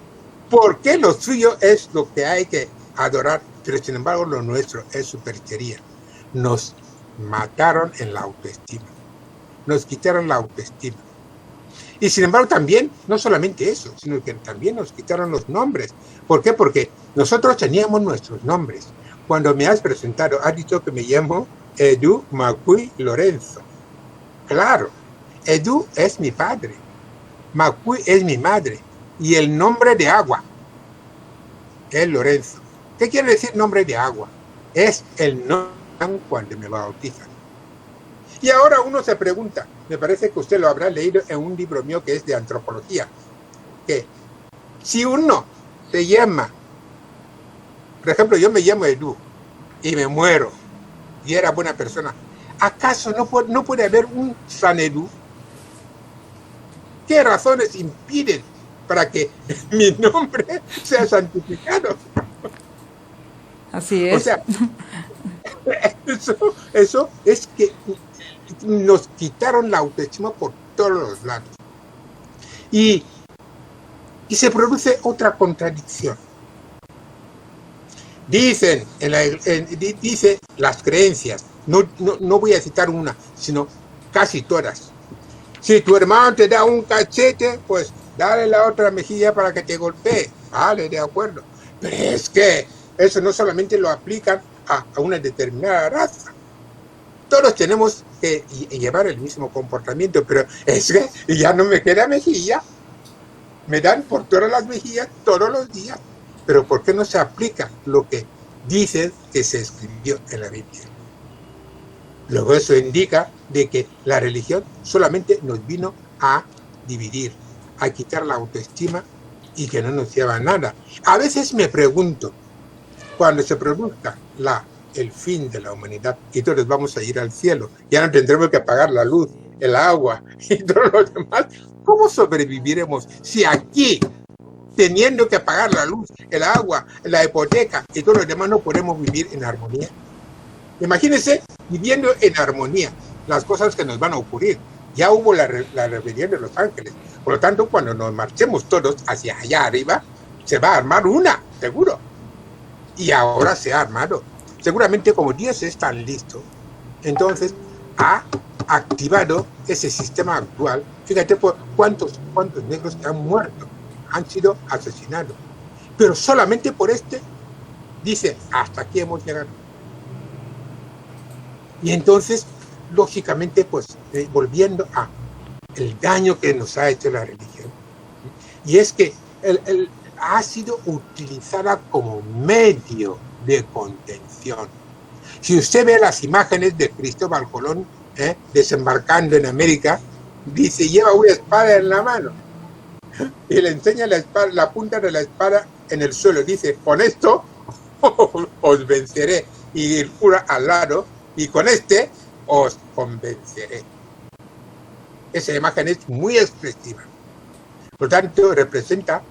¿Por qué lo suyo es lo que hay que adorar? Pero sin embargo lo nuestro es superchería. Nos mataron en la autoestima. Nos quitaron la autoestima. Y sin embargo también, no solamente eso, sino que también nos quitaron los nombres. ¿Por qué? Porque nosotros teníamos nuestros nombres. Cuando me has presentado, has dicho que me llamo Edu Macui Lorenzo. Claro, Edu es mi padre, Macui es mi madre, y el nombre de agua es Lorenzo. ¿Qué quiere decir nombre de agua? Es el nombre cuando me bautizan. Y ahora uno se pregunta, me parece que usted lo habrá leído en un libro mío que es de antropología, que si uno se llama, por ejemplo, yo me llamo Edu y me muero y era buena persona, ¿acaso no puede haber un San Edu? ¿Qué razones impiden para que mi nombre sea santificado? Así es. O sea, eso es que nos quitaron la autoestima por todos los lados. Y se produce otra contradicción. Dicen, dice las creencias, no voy a citar una, sino casi todas. Si tu hermano te da un cachete, pues dale la otra mejilla para que te golpee. Vale, de acuerdo. Pero es que eso no solamente lo aplican a una determinada raza. Todos tenemos que llevar el mismo comportamiento, pero es que ya no me queda mejilla. Me dan por todas las mejillas todos los días. Pero ¿por qué no se aplica lo que dicen que se escribió en la Biblia? Luego eso indica de que la religión solamente nos vino a dividir, a quitar la autoestima y que no nos lleva a nada. A veces me pregunto, cuando se produzca el fin de la humanidad y todos vamos a ir al cielo, ya no tendremos que pagar la luz, el agua y todo lo demás, ¿cómo sobreviviremos si aquí, teniendo que pagar la luz, el agua, la hipoteca y todo lo demás, no podemos vivir en armonía? Imagínense viviendo en armonía las cosas que nos van a ocurrir. Ya hubo la rebelión de los ángeles. Por lo tanto, cuando nos marchemos todos hacia allá arriba, se va a armar una, seguro. Y ahora se ha armado. Seguramente como Dios es tan listo, entonces ha activado ese sistema actual. Fíjate por cuántos negros han muerto, han sido asesinados. Pero solamente por dice, hasta aquí hemos llegado. Y entonces, lógicamente, pues, volviendo a el daño que nos ha hecho la religión, y es que ha sido utilizada como medio de contención. Si usted ve las imágenes de Cristóbal Colón desembarcando en América, dice, lleva una espada en la mano, y le enseña la punta de la espada en el suelo, dice, con esto os venceré, y el cura al lado, y con os convenceré. Esa imagen es muy expresiva. Por lo tanto, representa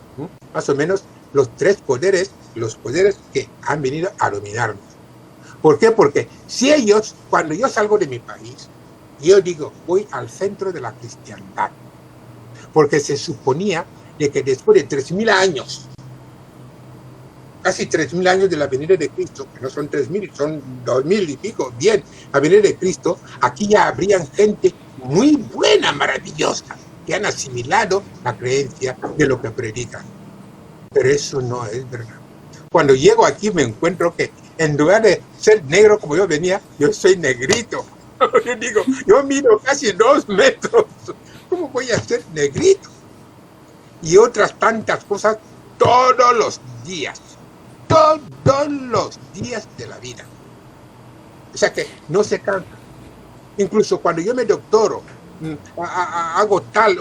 más o menos los tres poderes, los poderes que han venido a dominarnos. ¿Por qué? Porque si cuando yo salgo de mi país, yo digo, voy al centro de la cristiandad. Porque se suponía de que después de 3.000 años, casi 3.000 años de la venida de Cristo, que no son 3.000, son 2.000 y pico, bien, la venida de Cristo, aquí ya habrían gente muy buena, maravillosa, que han asimilado la creencia de lo que predican. Pero eso no es verdad. Cuando llego aquí me encuentro que en lugar de ser negro como yo venía, yo soy negrito. Yo digo, yo mido casi 2 metros. ¿Cómo voy a ser negrito? Y otras tantas cosas todos los días. Todos los días de la vida. O sea que no se cansa. Incluso cuando yo me doctoro, hago tal,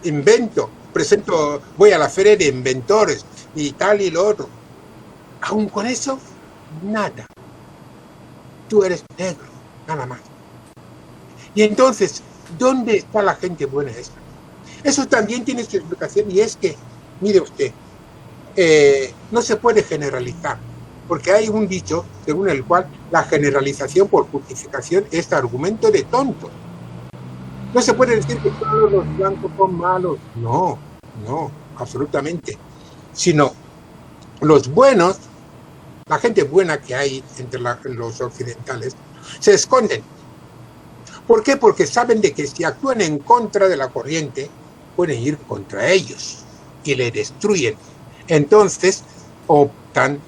invento, presento, voy a la feria de inventores y tal y lo otro. Aún con eso, nada. Tú eres negro, nada más. Y entonces, ¿dónde está la gente buena esta? Eso también tiene su explicación y es que, mire usted, no se puede generalizar. Porque hay un dicho según el cual la generalización por justificación es argumento de tonto. No se puede decir que todos los blancos son malos. No, absolutamente. Sino los buenos, la gente buena que hay entre los occidentales, se esconden. ¿Por qué? Porque saben de que si actúan en contra de la corriente, pueden ir contra ellos y le destruyen. Entonces optan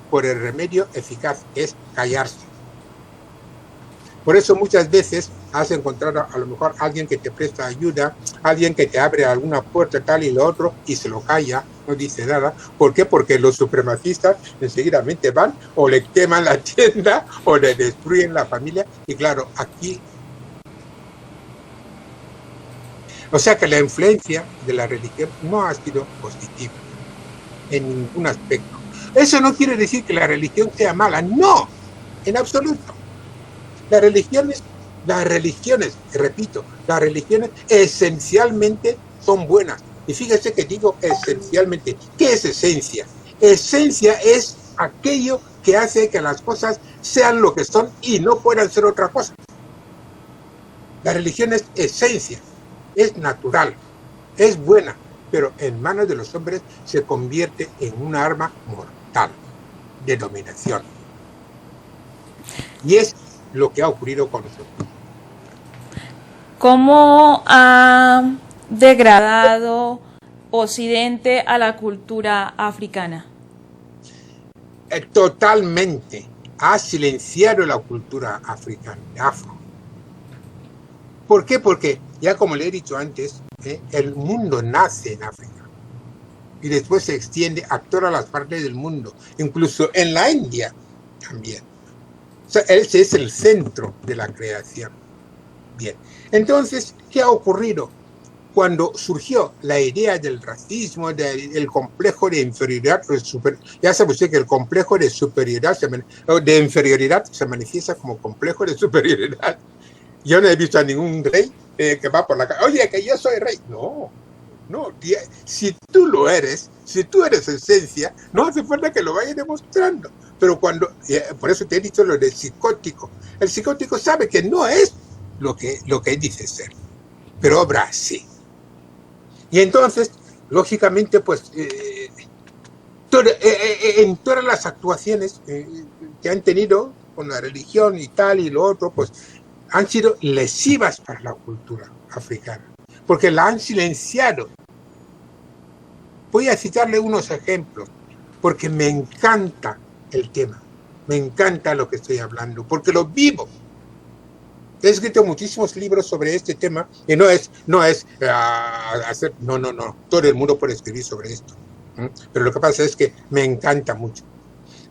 por el remedio eficaz, es callarse. Por eso muchas veces has encontrado a lo mejor alguien que te presta ayuda, alguien que te abre alguna puerta tal y lo otro y se lo calla, no dice nada. ¿Por qué? Porque los supremacistas enseguida van o le queman la tienda o le destruyen la familia. Y claro, aquí... O sea que la influencia de la religión no ha sido positiva en ningún aspecto. Eso no quiere decir que la religión sea mala, no, en absoluto. Las religiones, repito, las religiones esencialmente son buenas. Y fíjese que digo esencialmente. ¿Qué es esencia? Esencia es aquello que hace que las cosas sean lo que son y no puedan ser otra cosa. La religión es esencia, es natural, es buena, pero en manos de los hombres se convierte en un arma mortal de dominación. Y es lo que ha ocurrido con nosotros. ¿Cómo ha degradado Occidente a la cultura africana? Totalmente. Ha silenciado la cultura africana, afro. ¿Por qué? Porque, ya como le he dicho antes, el mundo nace en África y después se extiende a todas las partes del mundo, incluso en la India también. O sea, ese es el centro de la creación. Bien, entonces, ¿qué ha ocurrido? Cuando surgió la idea del racismo, del complejo de inferioridad, ya sabe usted que el complejo de inferioridad se manifiesta como complejo de superioridad. Yo no he visto a ningún rey que va por la calle, oye, que yo soy rey. No, si tú lo eres, si tú eres esencia, no hace falta que lo vayas demostrando. Pero cuando, por eso te he dicho lo del psicótico. El psicótico sabe que no es lo que dice ser, pero obra así. Y entonces, lógicamente, pues, en todas las actuaciones que han tenido con la religión y tal y lo otro, pues, han sido lesivas para la cultura africana, porque la han silenciado. Voy a citarle unos ejemplos, porque me encanta el tema, me encanta lo que estoy hablando, porque lo vivo. He escrito muchísimos libros sobre este tema, y no es hacer, no, todo el mundo puede escribir sobre esto, pero lo que pasa es que me encanta mucho.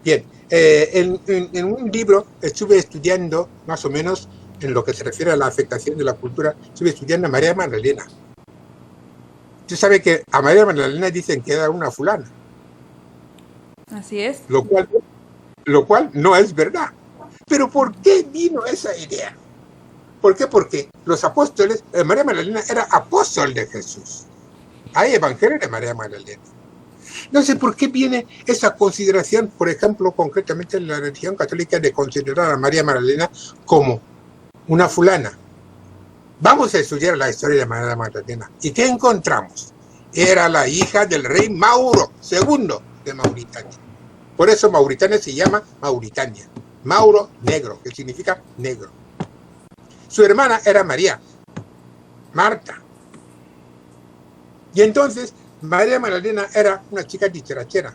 Bien, en un libro estuve estudiando más o menos en lo que se refiere a la afectación de la cultura, estuve estudiando a María Magdalena. Usted sabe que a María Magdalena dicen que era una fulana. Así es. Lo cual no es verdad. Pero ¿por qué vino esa idea? ¿Por qué? Porque los apóstoles, María Magdalena era apóstol de Jesús. Hay evangelio de María Magdalena. No sé por qué viene esa consideración, por ejemplo, concretamente en la religión católica, de considerar a María Magdalena como una fulana. Vamos a estudiar la historia de María Magdalena. ¿Y qué encontramos? Era la hija del rey Mauro II de Mauritania. Por eso Mauritania se llama Mauritania. Mauro, negro, que significa negro. Su hermana era María, Marta. Y entonces María Magdalena era una chica dicharachera,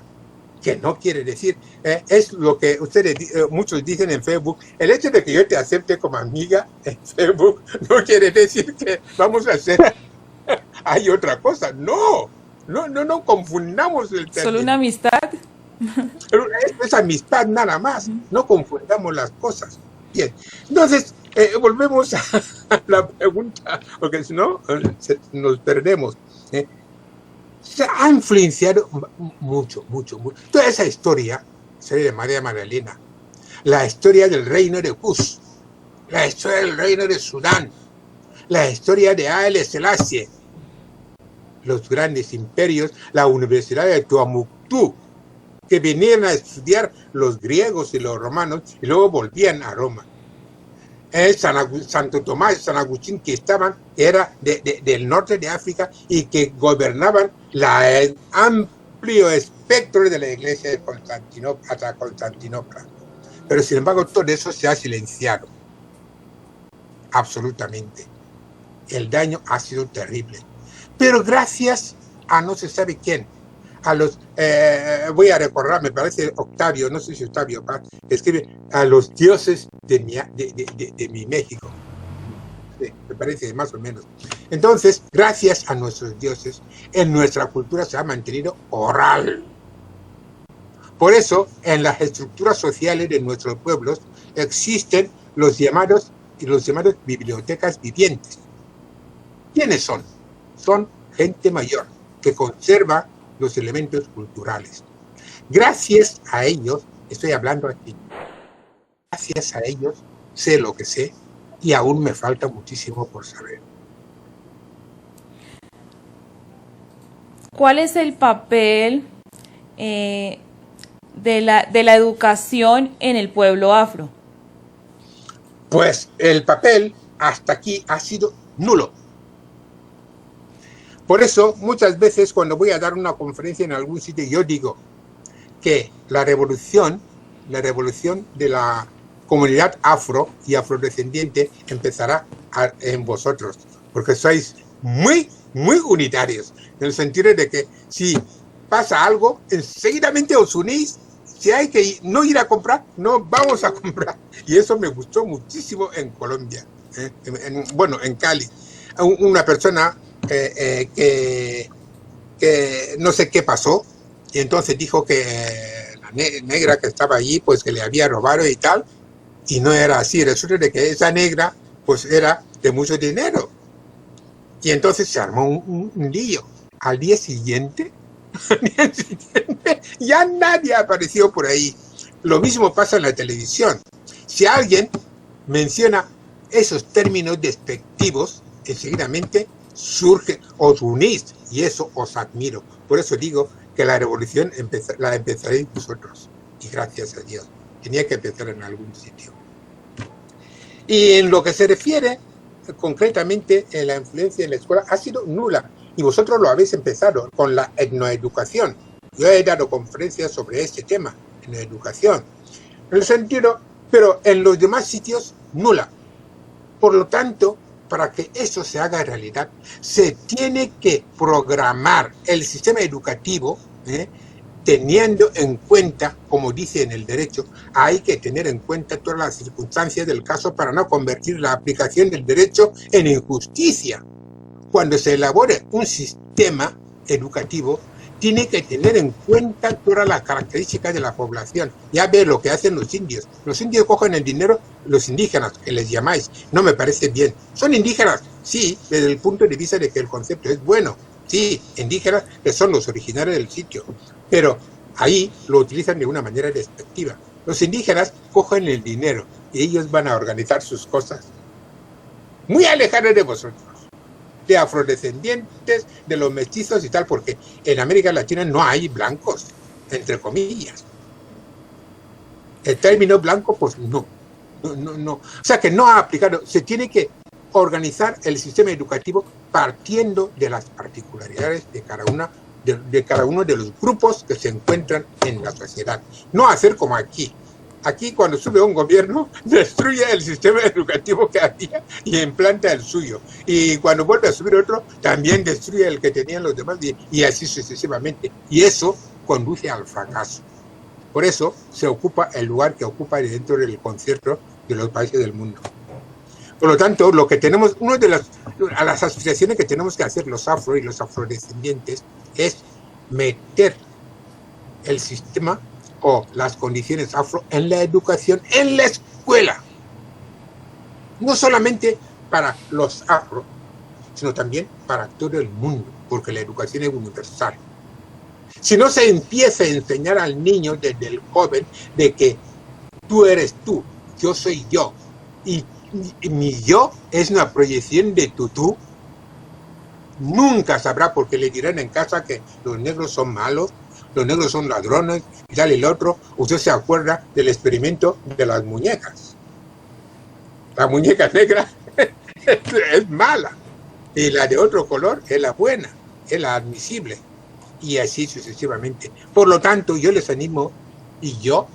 que no quiere decir, es lo que ustedes, muchos dicen en Facebook, el hecho de que yo te acepte como amiga en Facebook no quiere decir que vamos a hacer, hay otra cosa. No confundamos el término. ¿Solo una amistad? Es amistad nada más, no confundamos las cosas. Bien, entonces volvemos a la pregunta, porque si no nos perdemos. Se ha influenciado mucho. Toda esa historia de María Magdalena, la historia del reino de Kush, la historia del reino de Sudán, la historia de Haile Selassie, los grandes imperios, la Universidad de Tuamuktu, que venían a estudiar los griegos y los romanos y luego volvían a Roma. Santo Tomás y San Agustín, que era del norte de África y que gobernaban el amplio espectro de la iglesia de Constantinopla, hasta Constantinopla. Pero sin embargo todo eso se ha silenciado. Absolutamente. El daño ha sido terrible. Pero gracias a no se sabe quién, a los, voy a recordar, me parece Octavio, no sé si Octavio Paz, escribe a los dioses de mi México. Sí, me parece más o menos. Entonces, gracias a nuestros dioses, en nuestra cultura se ha mantenido oral. Por eso, en las estructuras sociales de nuestros pueblos existen los llamados bibliotecas vivientes. ¿Quiénes son? Son gente mayor que conserva los elementos culturales. Gracias a ellos, estoy hablando aquí, gracias a ellos sé lo que sé y aún me falta muchísimo por saber. ¿Cuál es el papel de la educación en el pueblo afro? Pues el papel hasta aquí ha sido nulo. Por eso, muchas veces cuando voy a dar una conferencia en algún sitio, yo digo que la revolución de la comunidad afro y afrodescendiente empezará en vosotros, porque sois muy, muy unitarios, en el sentido de que si pasa algo, enseguidamente os unís. Si hay que no ir a comprar, no vamos a comprar. Y eso me gustó muchísimo en Colombia, en Cali. Una persona que no sé qué pasó, y entonces dijo que la negra que estaba allí, pues que le había robado y tal, y no era así. Resulta de que esa negra, pues era de mucho dinero. Y entonces se armó un lío. Al día siguiente, ya nadie apareció por ahí. Lo mismo pasa en la televisión. Si alguien menciona esos términos despectivos, enseguidamente surge, os unís, y eso os admiro. Por eso digo que la revolución la empezaréis vosotros, y gracias a Dios. Tenía que empezar en algún sitio. Y en lo que se refiere concretamente en la influencia en la escuela ha sido nula, y vosotros lo habéis empezado con la etnoeducación. Yo he dado conferencias sobre este tema, en la educación, en el sentido, pero en los demás sitios nula. Por lo tanto, para que eso se haga realidad, se tiene que programar el sistema educativo, teniendo en cuenta, como dice en el derecho, hay que tener en cuenta todas las circunstancias del caso para no convertir la aplicación del derecho en injusticia. Cuando se elabore un sistema educativo, tiene que tener en cuenta todas las características de la población. Ya ve lo que hacen los indios. Los indios cogen el dinero, los indígenas, que les llamáis. No me parece bien. ¿Son indígenas? Sí, desde el punto de vista de que el concepto es bueno. Sí, indígenas que son los originarios del sitio. Pero ahí lo utilizan de una manera despectiva. Los indígenas cogen el dinero y ellos van a organizar sus cosas muy alejados de vosotros, de afrodescendientes, de los mestizos y tal, porque en América Latina no hay blancos, entre comillas. El término blanco, pues no. O sea que no ha aplicado. Se tiene que organizar el sistema educativo partiendo de las particularidades de cada uno de los grupos que se encuentran en la sociedad. No hacer como aquí. Aquí cuando sube un gobierno, destruye el sistema educativo que había y implanta el suyo. Y cuando vuelve a subir otro, también destruye el que tenían los demás y así sucesivamente. Y eso conduce al fracaso. Por eso se ocupa el lugar que ocupa dentro del concierto de los países del mundo. Por lo tanto, lo que tenemos, una de las asociaciones que tenemos que hacer los afro y los afrodescendientes es meter el sistema o las condiciones afro en la educación, en la escuela. No solamente para los afro, sino también para todo el mundo, porque la educación es universal. Si no se empieza a enseñar al niño desde el joven de que tú eres tú, yo soy yo, y mi yo es una proyección de tu tú, nunca sabrá, porque le dirán en casa que los negros son malos, los negros son ladrones y tal y el otro. Usted se acuerda del experimento de las muñecas. La muñeca negra es mala y la de otro color es la buena, es la admisible, y así sucesivamente. Por lo tanto, yo les animo, y yo,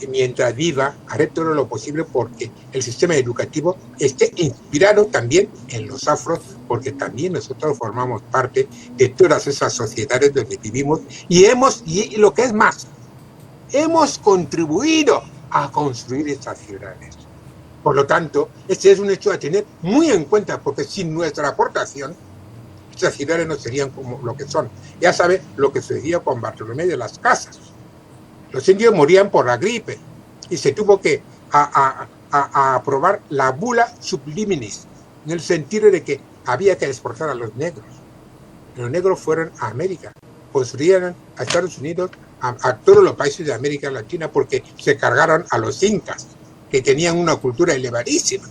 mientras viva, haré todo lo posible porque el sistema educativo esté inspirado también en los afros, porque también nosotros formamos parte de todas esas sociedades donde vivimos y lo que es más, hemos contribuido a construir estas ciudades. Por lo tanto, este es un hecho a tener muy en cuenta, porque sin nuestra aportación, estas ciudades no serían como lo que son. Ya sabe lo que sucedió con Bartolomé de las Casas. Los indios morían por la gripe y se tuvo que aprobar la bula subliminis, en el sentido de que había que exportar a los negros. Los negros fueron a América, construyeron a Estados Unidos, a todos los países de América Latina, porque se cargaron a los incas, que tenían una cultura elevadísima.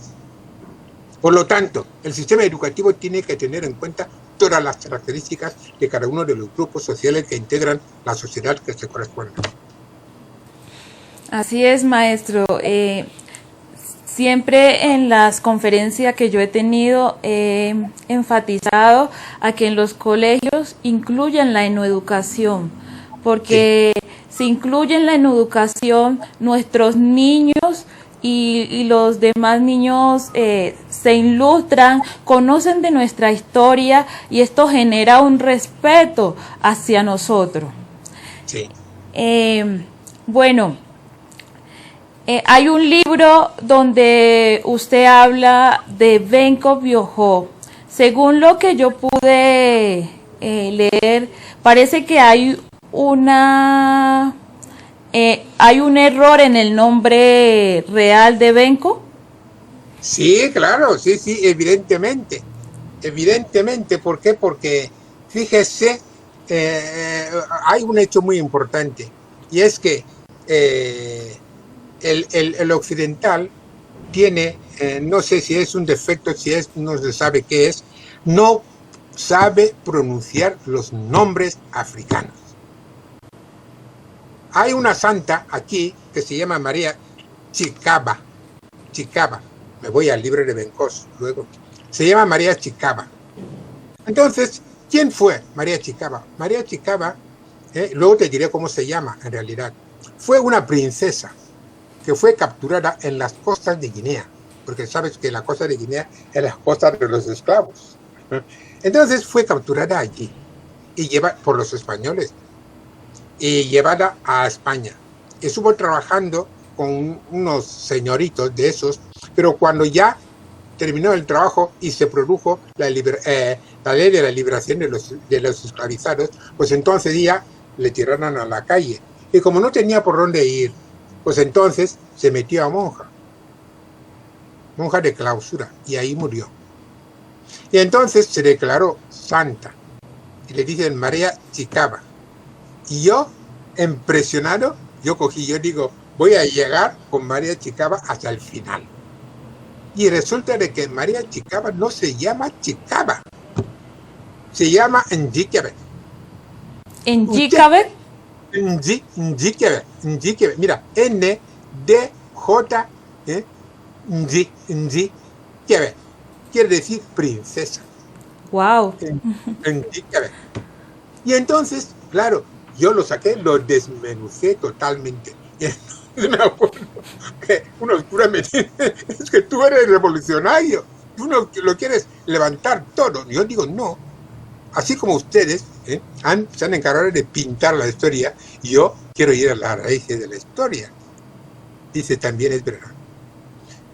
Por lo tanto, el sistema educativo tiene que tener en cuenta todas las características de cada uno de los grupos sociales que integran la sociedad que se corresponde. Así es, maestro. Siempre en las conferencias que yo he tenido he enfatizado a que en los colegios incluyan la enoeducación, porque si incluyen la enoeducación, nuestros niños y los demás niños se ilustran, conocen de nuestra historia y esto genera un respeto hacia nosotros. Sí. Bueno, hay un libro donde usted habla de Benko Bioho. Según lo que yo pude leer, parece que hay un error en el nombre real de Benko. Sí, claro, sí, evidentemente. ¿Por qué? Porque, fíjese, hay un hecho muy importante, y es que el occidental tiene, no sé si es un defecto, no se sabe qué es, no sabe pronunciar los nombres africanos. Hay una santa aquí que se llama María Chicaba. Me voy al libro de Bencos luego. Se llama María Chicaba. Entonces, ¿quién fue María Chicaba? María Chicaba, luego te diré cómo se llama en realidad. Fue una princesa que fue capturada en las costas de Guinea, porque sabes que la costa de Guinea es las costas de los esclavos. Entonces fue capturada allí por los españoles y llevada a España. Estuvo trabajando con unos señoritos de esos, pero cuando ya terminó el trabajo y se produjo la ley de la liberación de los esclavizados, pues entonces ya le tiraron a la calle. Y como no tenía por dónde ir, pues entonces se metió a monja de clausura, y ahí murió. Y entonces se declaró santa, y le dicen María Chicaba. Y yo, impresionado, yo digo, voy a llegar con María Chicaba hasta el final. Y resulta de que María Chicaba no se llama Chicaba, se llama Njikebe. ¿Njikebe? Njikebe. Mira, N-D-J, Njikebe. Quiere decir princesa. Wow. Njikebe. Y entonces, claro, yo lo saqué, lo desmenucé totalmente. Y me acuerdo que unos curas me dicen, es que tú eres revolucionario, tú no lo quieres levantar todo. Yo digo, no. Así como ustedes se han encargado de pintar la historia, yo quiero ir a las raíces de la historia. Dice, también es verdad.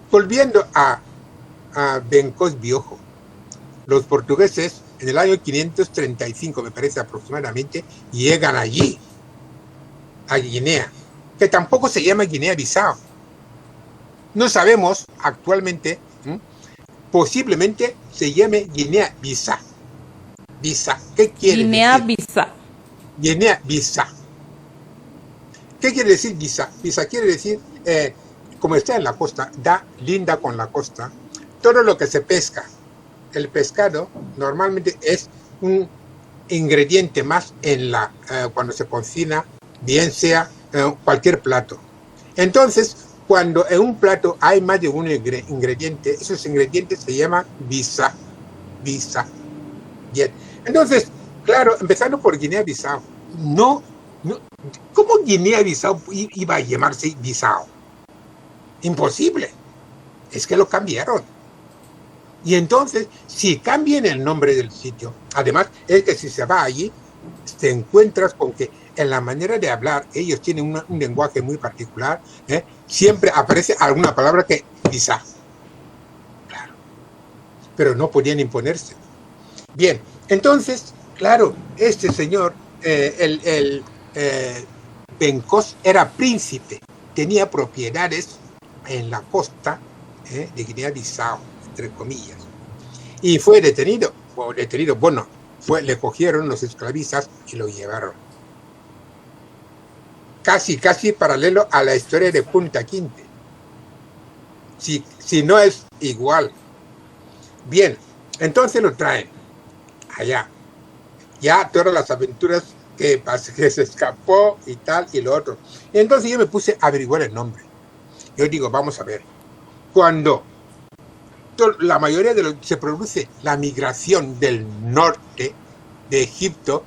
Volviendo a Bencos Bioho, los portugueses en el año 535, me parece aproximadamente, llegan allí, a Guinea, que tampoco se llama Guinea-Bissau. No sabemos actualmente, posiblemente se llame Guinea-Bissau. ¿Qué quiere Guinea-Bissau. Guinea-Bissau. ¿Qué quiere decir Bissau? Bissau quiere decir, como está en la costa, linda con la costa, todo lo que se pesca. El pescado normalmente es un ingrediente más en cuando se cocina, bien sea cualquier plato. Entonces, cuando en un plato hay más de un ingrediente, esos ingredientes se llaman bisa. Bien. Entonces, claro, empezando por Guinea-Bissau, ¿cómo Guinea-Bissau iba a llamarse Bissau? Imposible. Es que lo cambiaron. Y entonces, si cambian el nombre del sitio, además, es que si se va allí, te encuentras con que en la manera de hablar, ellos tienen un lenguaje muy particular, siempre aparece alguna palabra que quizá. Claro. Pero no podían imponerse. Bien, entonces, claro, este señor, Bencos, era príncipe, tenía propiedades en la costa de Guinea-Bissau, entre comillas, y fue detenido, le cogieron los esclavistas y lo llevaron. Casi paralelo a la historia de Punta Quinte, si no es igual. Bien, entonces lo traen allá, ya todas las aventuras que se escapó y tal y lo otro. Y entonces yo me puse a averiguar el nombre. Yo digo, vamos a ver, cuando la mayoría de se produce la migración del norte de Egipto,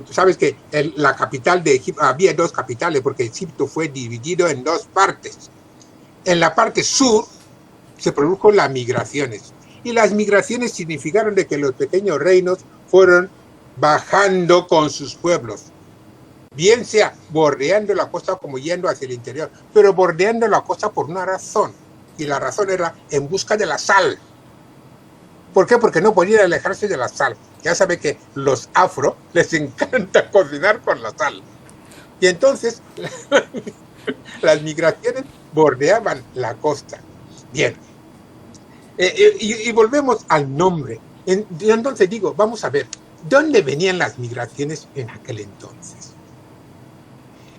tú sabes que la capital de Egipto, había dos capitales porque Egipto fue dividido en dos partes. En la parte sur se produjo las migraciones, y las migraciones significaron de que los pequeños reinos fueron bajando con sus pueblos, bien sea bordeando la costa como yendo hacia el interior, pero bordeando la costa por una razón, y la razón era en busca de la sal. ¿Por qué? Porque no podían alejarse de la sal. Ya sabe que los afro les encanta cocinar con la sal. Y entonces las migraciones bordeaban la costa. Bien. Y volvemos al nombre. Entonces digo, vamos a ver, ¿dónde venían las migraciones en aquel entonces?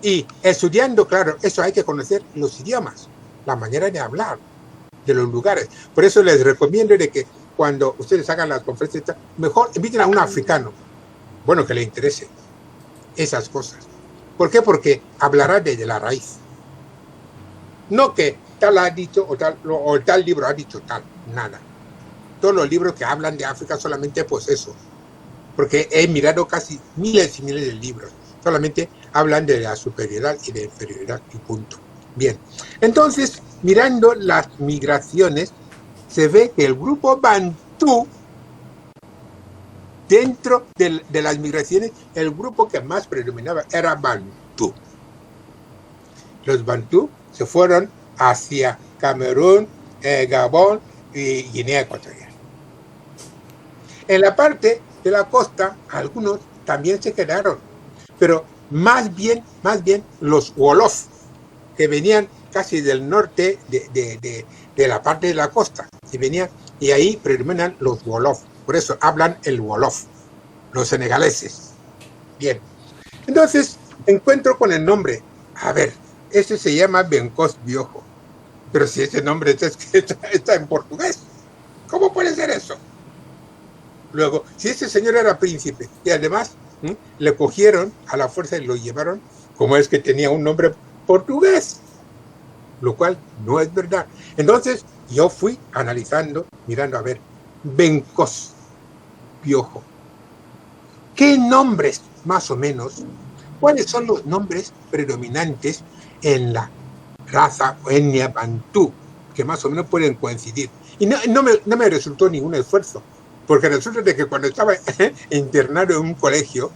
Y estudiando, claro, eso hay que conocer los idiomas, la manera de hablar de los lugares. Por eso les recomiendo de que cuando ustedes hagan las conferencias, mejor inviten a un africano, bueno, que le interese esas cosas. ¿Por qué? Porque hablará desde la raíz. No que tal ha dicho o tal libro ha dicho tal, nada. Todos los libros que hablan de África solamente pues eso, porque he mirado casi miles y miles de libros, solamente hablan de la superioridad y de inferioridad y punto. Bien, entonces, mirando las migraciones, se ve que el grupo Bantú, dentro de las migraciones, el grupo que más predominaba era Bantú. Los Bantú se fueron hacia Camerún, Gabón y Guinea Ecuatorial. En la parte de la costa, algunos también se quedaron, pero más bien los Wolof, que venían casi del norte de la parte de la costa, y ahí predominan los Wolof, por eso hablan el Wolof, los senegaleses. Bien, entonces encuentro con el nombre, a ver, este se llama Bencos Biojo, pero si ese nombre está en portugués, ¿cómo puede ser eso? Luego, si ese señor era príncipe y además le cogieron a la fuerza y lo llevaron, ¿cómo es que tenía un nombre portugués? Lo cual no es verdad. Entonces yo fui analizando, mirando a ver, Bencos Biojo, ¿qué nombres más o menos? ¿Cuáles son los nombres predominantes en la raza o etnia Bantú que más o menos pueden coincidir? Y no me resultó ningún esfuerzo, porque resulta de que cuando estaba internado en un colegio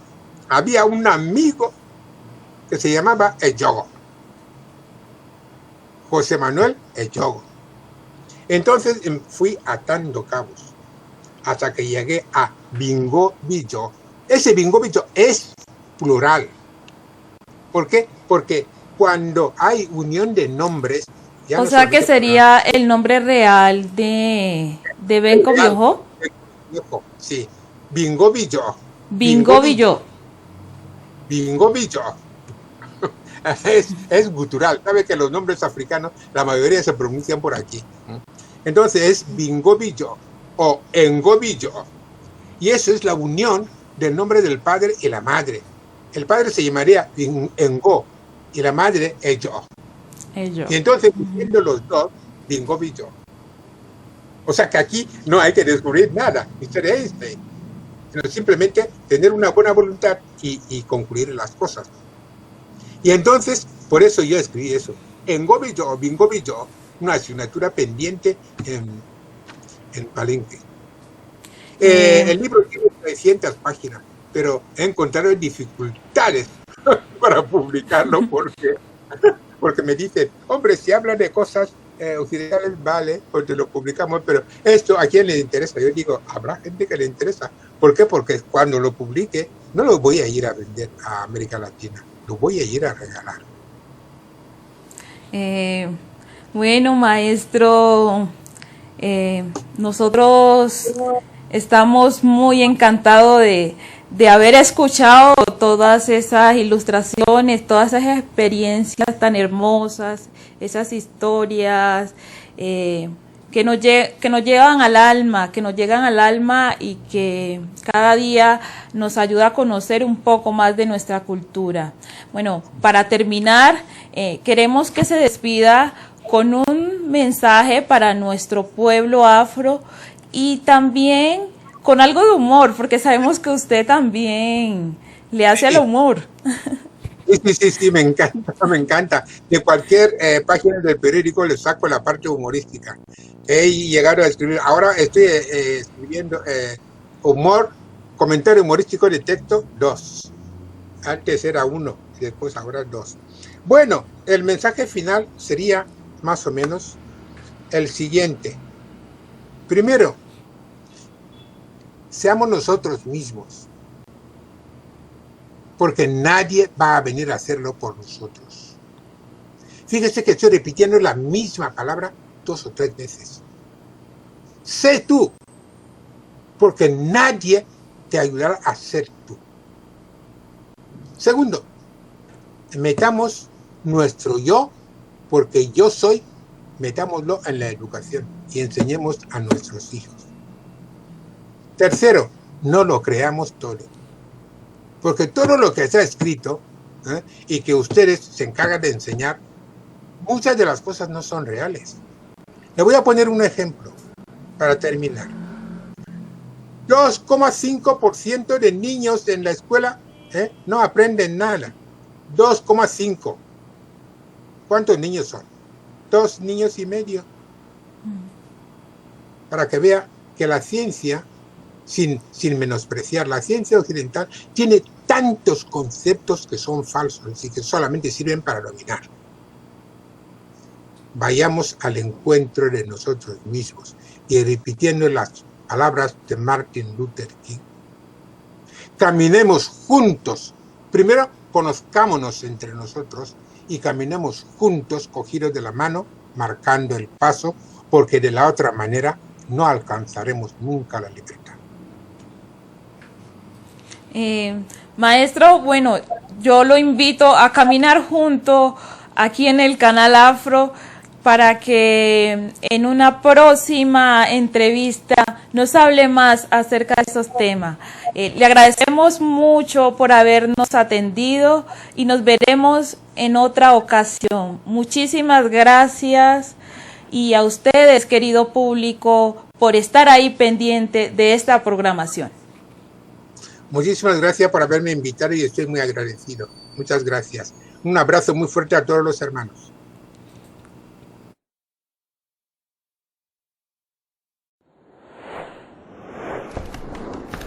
había un amigo que se llamaba Eyogo, José Manuel Eyogo. Entonces fui atando cabos hasta que llegué a Bingo Billo. Ese Bingo Billo es plural. ¿Por qué? Porque cuando hay unión de nombres... O sea que sería el nombre real de Bencos Biojo. Sí, Bingo Billo. Bingo Billo. Bingo Billo. Es gutural. Sabe que los nombres africanos, la mayoría se pronuncian por aquí. Entonces es Bingo Billo o Engo Billo. Y eso es la unión del nombre del padre y la madre. El padre se llamaría Engo y la madre Ejo. Y entonces, viendo los dos, Bingo Billo. O sea que aquí no hay que descubrir nada, Mr. Einstein, sino simplemente tener una buena voluntad y concluir las cosas. Y entonces, por eso yo escribí eso. Engo Billo o Bingo Billo, una asignatura pendiente en Palenque. El libro tiene 300 páginas, pero he encontrado dificultades para publicarlo porque me dicen, hombre, si hablan de cosas occidentales, vale, pues te lo publicamos, pero esto a quién le interesa. Yo digo, habrá gente que le interesa. ¿Por qué? Porque cuando lo publique, no lo voy a ir a vender a América Latina, lo voy a ir a regalar. Bueno, maestro, nosotros estamos muy encantados de haber escuchado todas esas ilustraciones, todas esas experiencias tan hermosas, esas historias que nos llegan al alma y que cada día nos ayuda a conocer un poco más de nuestra cultura. Bueno, para terminar, queremos que se despida con un mensaje para nuestro pueblo afro y también con algo de humor, porque sabemos que usted también le hace al humor. Sí, me encanta. De cualquier página del periódico le saco la parte humorística. He llegado a escribir, ahora estoy escribiendo humor, comentario humorístico de texto 2. Antes era 1 y después ahora 2. Bueno, el mensaje final sería más o menos el siguiente. Primero, seamos nosotros mismos, porque nadie va a venir a hacerlo por nosotros. Fíjese que estoy repitiendo la misma palabra 2 o 3 veces. Sé tú, porque nadie te ayudará a ser tú. Segundo, metamos nuestro yo, porque yo soy, metámoslo en la educación y enseñemos a nuestros hijos. Tercero, no lo creamos todo. Porque todo lo que está escrito y que ustedes se encargan de enseñar, muchas de las cosas no son reales. Le voy a poner un ejemplo para terminar. 2,5% de niños en la escuela no aprenden nada. 2,5. ¿Cuántos niños son? 2,5 niños. Para que vea que la ciencia, sin menospreciar, la ciencia occidental tiene tantos conceptos que son falsos y que solamente sirven para dominar. Vayamos al encuentro de nosotros mismos y repitiendo las palabras de Martin Luther King. Caminemos juntos. Primero, conozcámonos entre nosotros y caminemos juntos, cogidos de la mano, marcando el paso, porque de la otra manera no alcanzaremos nunca la libertad. Maestro, bueno, yo lo invito a caminar junto aquí en el canal Afro para que en una próxima entrevista nos hable más acerca de esos temas. Le agradecemos mucho por habernos atendido y nos veremos en otra ocasión. Muchísimas gracias y a ustedes, querido público, por estar ahí pendiente de esta programación. Muchísimas gracias por haberme invitado y estoy muy agradecido. Muchas gracias. Un abrazo muy fuerte a todos los hermanos.